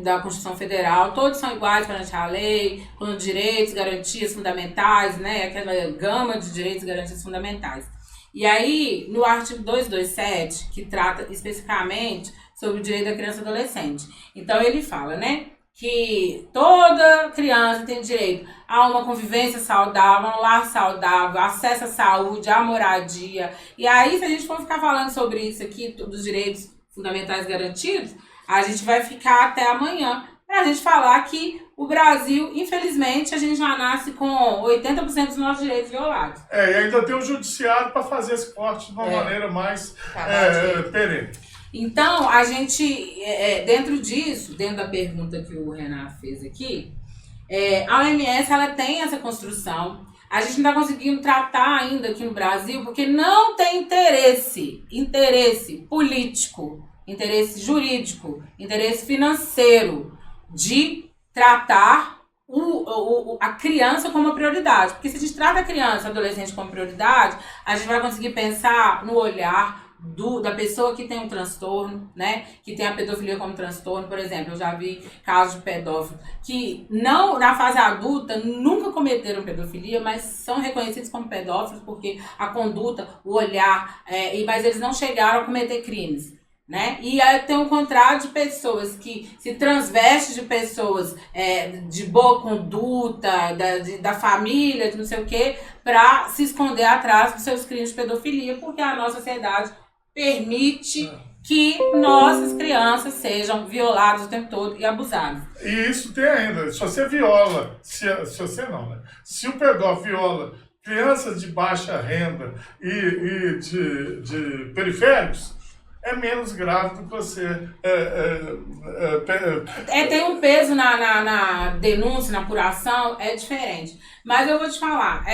da Constituição Federal, todos são iguais perante a lei, com direitos, garantias fundamentais, né? Aquela gama de direitos e garantias fundamentais. E aí, no artigo 227, que trata especificamente sobre o direito da criança e adolescente. Então, ele fala, né, que toda criança tem direito a uma convivência saudável, a um lar saudável, acesso à saúde, à moradia. E aí, se a gente for ficar falando sobre isso aqui, dos direitos fundamentais garantidos, a gente vai ficar até amanhã pra gente falar que o Brasil, infelizmente, a gente já nasce com 80% dos nossos direitos violados. E ainda tem o judiciário para fazer esse corte de uma maneira mais perene. Então, a gente, dentro disso, dentro da pergunta que o Renato fez aqui, a OMS ela tem essa construção. A gente não está conseguindo tratar ainda aqui no Brasil porque não tem interesse político, interesse jurídico, interesse financeiro de tratar a criança como uma prioridade. Porque se a gente trata a criança e adolescente como prioridade, a gente vai conseguir pensar no olhar da pessoa que tem um transtorno, né? Que tem a pedofilia como transtorno. Por exemplo, eu já vi casos de pedófilos que não, na fase adulta, nunca cometeram pedofilia, mas são reconhecidos como pedófilos porque a conduta, o olhar, mas eles não chegaram a cometer crimes. Né? E aí tem um contrário de pessoas que se transvestem de pessoas de boa conduta, da família, de não sei o quê, para se esconder atrás dos seus crimes de pedofilia, porque a nossa sociedade permite que nossas crianças sejam violadas o tempo todo e abusadas. E isso tem ainda, se você viola, se o pedófilo viola crianças de baixa renda e de periféricos, é menos grave do que você... tem um peso na denúncia, na apuração, é diferente. Mas eu vou te falar,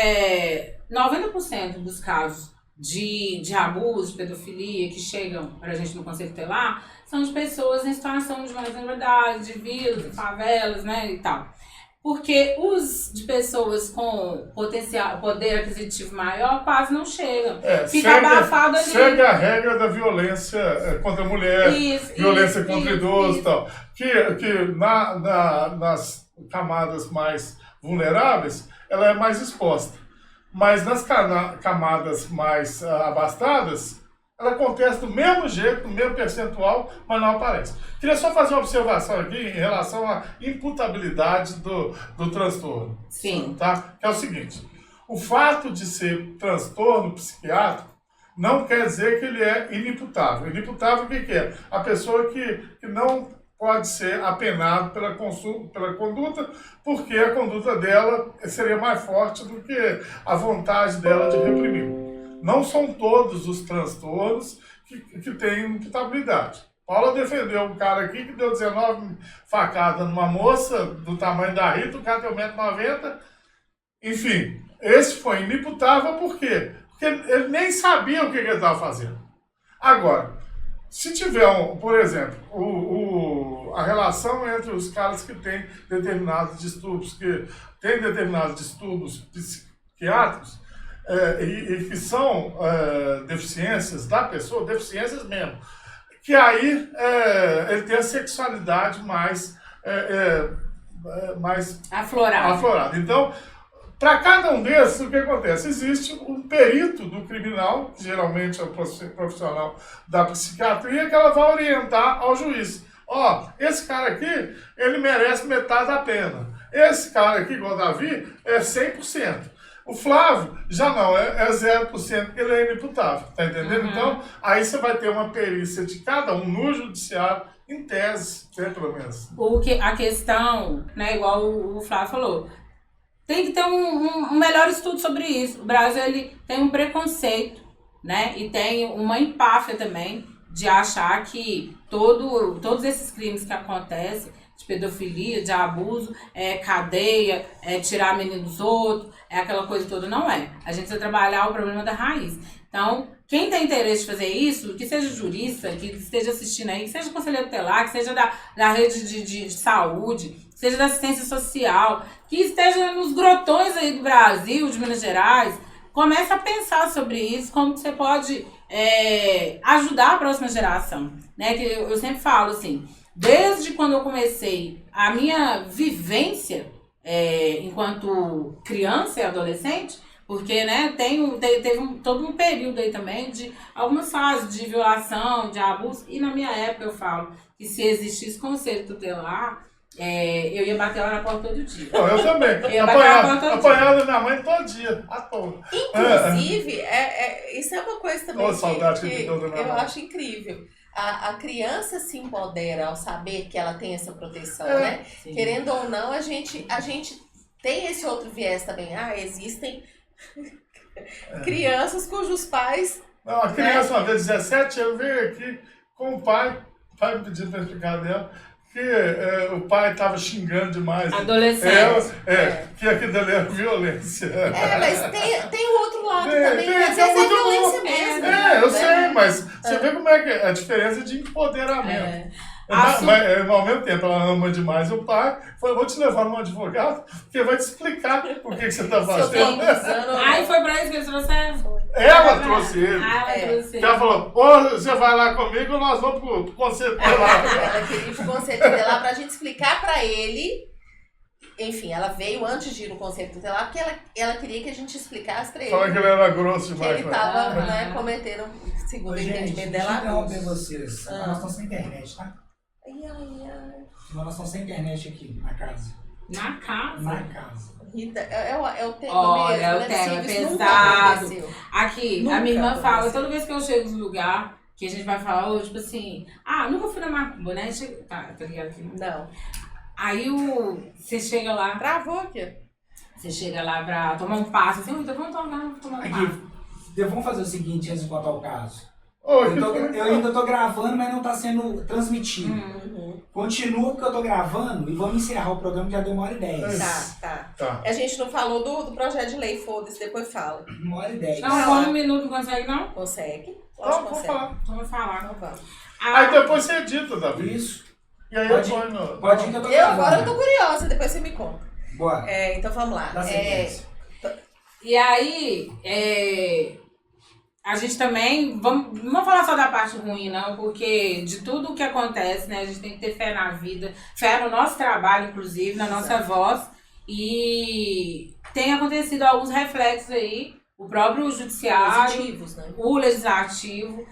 90% dos casos de abuso, de pedofilia, que chegam pra gente no Conselho Tutelar, são de pessoas em situação de vulnerabilidade, de vilas, de favelas, né, e tal. Porque os de pessoas com poder aquisitivo maior quase não chegam. Fica abafado ali. Segue a regra da violência contra a mulher, violência contra idoso e tal. Que nas camadas mais vulneráveis, ela é mais exposta. Mas nas camadas mais abastadas, ela acontece do mesmo jeito, do mesmo percentual, mas não aparece. Queria só fazer uma observação aqui em relação à imputabilidade do transtorno. Sim. Tá? Que é o seguinte, o fato de ser transtorno psiquiátrico não quer dizer que ele é inimputável. Inimputável o que é? A pessoa que não pode ser apenado pela conduta, porque a conduta dela seria mais forte do que a vontade dela de reprimir. Não são todos os transtornos que têm imputabilidade. Paula defendeu um cara aqui que deu 19 facadas numa moça do tamanho da Rita, o cara tem 1,90 m. Enfim, esse foi inimputável por quê? Porque ele nem sabia o que ele estava fazendo. Agora, Se tiver, por exemplo, a relação entre os caras que têm determinados distúrbios, psiquiátricos, e que são deficiências da pessoa, deficiências mesmo, que aí ele tem a sexualidade mais aflorada. Então, para cada um desses, o que acontece? Existe um perito do criminal, que geralmente é o profissional da psiquiatria, que ela vai orientar ao juiz. Esse cara aqui, ele merece metade da pena. Esse cara aqui, igual o Davi, é 100%. O Flávio já não, é 0%, porque ele é inimputável, tá entendendo? Então, aí você vai ter uma perícia de cada um no judiciário, em tese, né, pelo menos. A questão, né, igual o Flávio falou, tem que ter um melhor estudo sobre isso. O Brasil, ele tem um preconceito, né, e tem uma empáfia também de achar que todos esses crimes que acontecem, de pedofilia, de abuso, cadeia, tirar a menina dos outros, aquela coisa toda. Não é. A gente precisa trabalhar o problema da raiz. Então, quem tem interesse de fazer isso, que seja jurista, que esteja assistindo aí, que seja conselheiro tutelar, que seja da rede de saúde, que seja da assistência social, que esteja nos grotões aí do Brasil, de Minas Gerais, comece a pensar sobre isso, como que você pode ajudar a próxima geração. Né? Que eu sempre falo assim, desde quando eu comecei a minha vivência enquanto criança e adolescente, porque, né, teve todo um período aí também de algumas fases de violação, de abuso, e na minha época eu falo que se existisse conselho tutelar, eu ia bater lá na porta todo dia. Não, eu também. Apanhava da minha mãe todo dia, à toa. Inclusive, isso é uma coisa também que eu acho incrível. A criança se empodera ao saber que ela tem essa proteção, né? Sim. Querendo ou não, a gente tem esse outro viés também. Existem crianças cujos pais... Não, a criança, uma vez, 17 anos, veio aqui com o pai me pedindo para explicar dela, que o pai estava xingando demais. Adolescente. Que aquilo ali era violência. Mas tem o outro lado também, que às vezes é violência mesmo. Eu sei, mas você vê como é que é a diferença de empoderamento. Mas, ao mesmo tempo, ela ama demais o pai. Falou, vou te levar num advogado, que vai te explicar o que você está fazendo. Aí foi pra isso que ele trouxe ela trouxe ele. Ela falou, ou você vai lá comigo ou nós vamos pro conselho tutelar. Ela queria ir pro conselho tutelar pra gente explicar pra ele. Enfim, ela veio antes de ir no conselho tutelar, porque ela queria que a gente explicasse pra ele. Falando que ele era grosso demais. Que ele tava cometendo, segundo o entendimento dela. Deixa eu interromper vocês. Nós estamos sem internet, tá? Nós estamos sem internet aqui, na casa. Na casa? Rita, é o tema Olha, mesmo, o tema é pesado. Aqui, a minha irmã fala, toda vez que eu chego no lugar, que a gente vai falar hoje, tipo assim, nunca fui na macumba, né? Tá ligado aqui? Não. Aí você chega lá... Travou aqui. Você chega lá pra tomar um passo, assim, então vamos tomar um passo. Vamos fazer o seguinte antes de contar o caso. Eu ainda tô gravando, mas não tá sendo transmitido. Continua porque eu tô gravando e vamos encerrar o programa que já deu 1h10. Tá. A gente não falou do projeto de lei, foda-se, depois fala. 1h10. Não, 1 minuto não consegue, não? Consegue. Não, vou falar. Então vou falar. Então vamos. Aí depois você edita, Davi. Isso. E aí pode ir que eu tô gravando. Agora eu tô curiosa, depois você me conta. Bora. Então vamos lá. Dá sequência. E aí, a gente também, não vamos falar só da parte ruim, não, porque de tudo o que acontece, né, a gente tem que ter fé na vida, fé no nosso trabalho, inclusive, na nossa voz, e tem acontecido alguns reflexos aí, o próprio judiciário, positivos, né? O legislativo,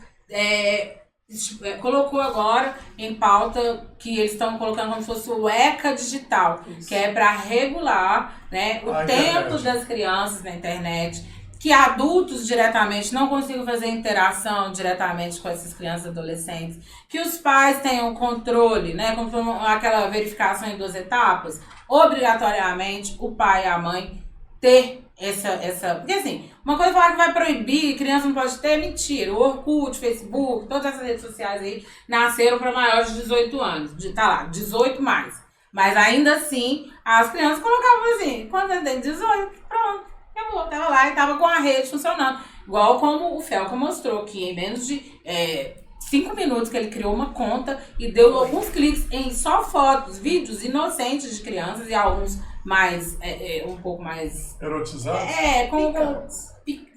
colocou agora em pauta que eles estão colocando como se fosse o ECA digital, que é para regular, né, o tempo das crianças na internet, que adultos diretamente não consigam fazer interação diretamente com essas crianças e adolescentes, que os pais tenham controle, né, como aquela verificação em 2 etapas, obrigatoriamente o pai e a mãe ter essa... Porque assim, uma coisa é falar que vai proibir, criança não pode ter, mentira. O Orkut, o Facebook, todas essas redes sociais aí nasceram para maiores de 18 anos. Tá lá, 18 mais. Mas ainda assim, as crianças colocavam assim, quando eu tenho 18, pronto, acabou. Tava lá e tava com a rede funcionando. Igual como o Felca mostrou, que em menos de 5 minutos que ele criou uma conta e deu alguns cliques em só fotos, vídeos inocentes de crianças e alguns mais, um pouco mais... erotizados?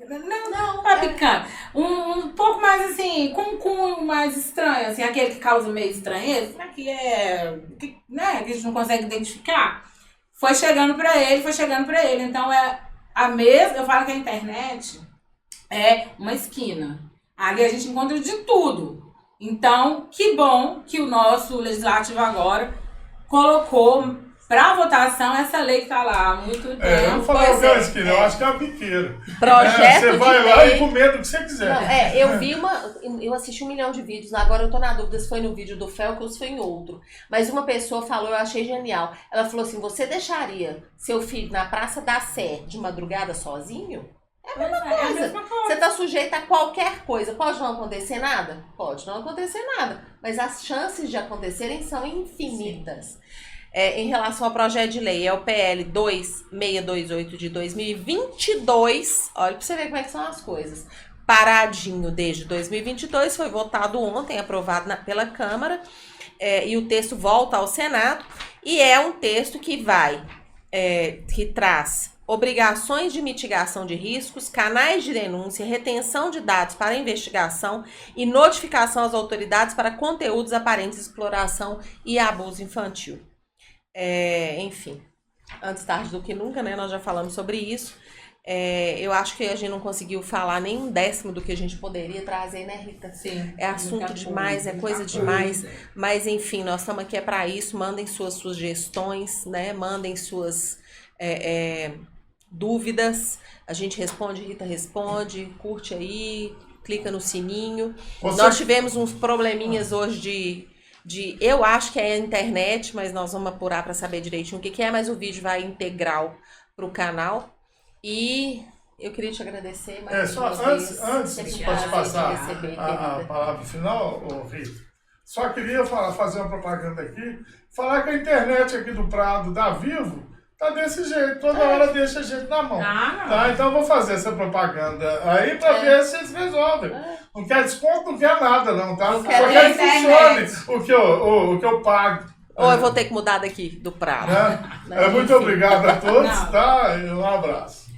Não, picante. Um pouco mais assim, com um cunho mais estranho, assim, aquele que causa meio estranheza, que a gente não consegue identificar. Foi chegando pra ele. Então eu falo que a internet é uma esquina. Ali a gente encontra de tudo. Então, que bom que o nosso legislativo agora colocou para votação essa lei que está lá há muito tempo. Eu não falei que é uma esquina, eu acho que é uma biqueira. Projeto você vai lá e comendo o que você quiser. Não, eu assisti 1 milhão de vídeos, agora eu tô na dúvida se foi no vídeo do Felco ou se foi em outro. Mas uma pessoa falou, eu achei genial. Ela falou assim, você deixaria seu filho na Praça da Sé de madrugada sozinho? É a mesma coisa. Você tá sujeito a qualquer coisa. Pode não acontecer nada? Pode não acontecer nada. Mas as chances de acontecerem são infinitas. Em relação ao projeto de lei, é o PL 2628 de 2022. Olha pra você ver como é que são as coisas. Paradinho desde 2022, foi votado ontem, aprovado pela Câmara. E o texto volta ao Senado. E é um texto que que traz obrigações de mitigação de riscos, canais de denúncia, retenção de dados para investigação e notificação às autoridades para conteúdos aparentes de exploração e abuso infantil. Enfim, antes tarde do que nunca, né? Nós já falamos sobre isso. Eu acho que a gente não conseguiu falar nem 1/10 do que a gente poderia trazer, né, Rita? Sim. É assunto demais, é coisa demais. Mas, enfim, nós estamos aqui para isso. Mandem suas sugestões, né? Mandem suas dúvidas. A gente responde, Rita responde. Curte aí, clica no sininho. Nós tivemos uns probleminhas hoje eu acho que é a internet, mas nós vamos apurar para saber direitinho o que é, mas o vídeo vai integral para o canal. E eu queria te agradecer mais só antes de passar a palavra final, Rita, só queria fazer uma propaganda aqui, falar que a internet aqui do Prado da Vivo tá desse jeito, toda hora deixa a gente na mão. Tá? Então eu vou fazer essa propaganda aí pra ver se eles resolvem. Não quer desconto, não quer nada não, tá? Só quer que funcione o que eu pago. Ou eu vou ter que mudar daqui do Prado. Muito obrigado a todos, tá? E um abraço.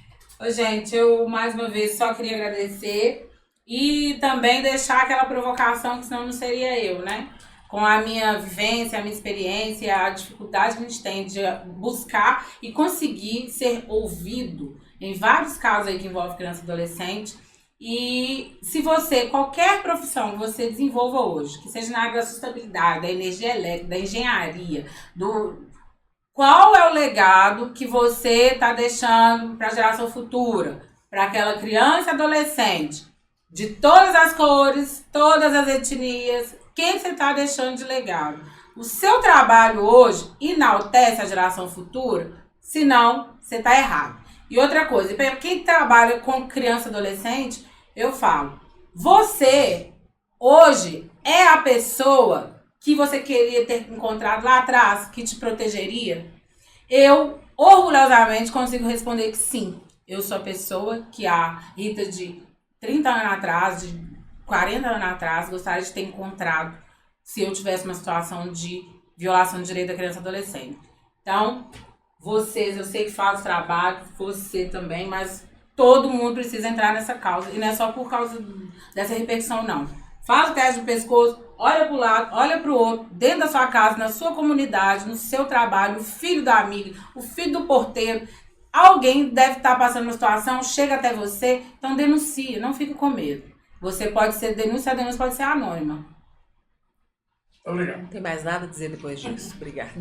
Gente, eu mais uma vez só queria agradecer e também deixar aquela provocação, que senão não seria eu, né? Com a minha vivência, a minha experiência, a dificuldade que a gente tem de buscar e conseguir ser ouvido em vários casos aí que envolvem criança e adolescente. E se qualquer profissão que você desenvolva hoje, que seja na área da sustentabilidade, da energia elétrica, da engenharia, qual é o legado que você está deixando para a geração futura, para aquela criança e adolescente, de todas as cores, todas as etnias, quem você está deixando de legado? O seu trabalho hoje enaltece a geração futura? Senão, você está errado. E outra coisa, para quem trabalha com criança e adolescente, eu falo, você hoje é a pessoa que você queria ter encontrado lá atrás, que te protegeria? Eu, orgulhosamente, consigo responder que sim. Eu sou a pessoa que a Rita de 30 anos atrás, de 40 anos atrás, gostaria de ter encontrado se eu tivesse uma situação de violação de direito da criança e adolescente. Então, vocês, eu sei que faz o trabalho, você também, mas todo mundo precisa entrar nessa causa. E não é só por causa dessa repercussão, não. Faz o teste do pescoço, olha para o lado, olha para o outro, dentro da sua casa, na sua comunidade, no seu trabalho, o filho da amiga, o filho do porteiro. Alguém deve estar passando uma situação, chega até você, então denuncia, não fique com medo. Você pode ser denúncia, a denúncia pode ser anônima. Obrigado. Não tem mais nada a dizer depois disso. Obrigada.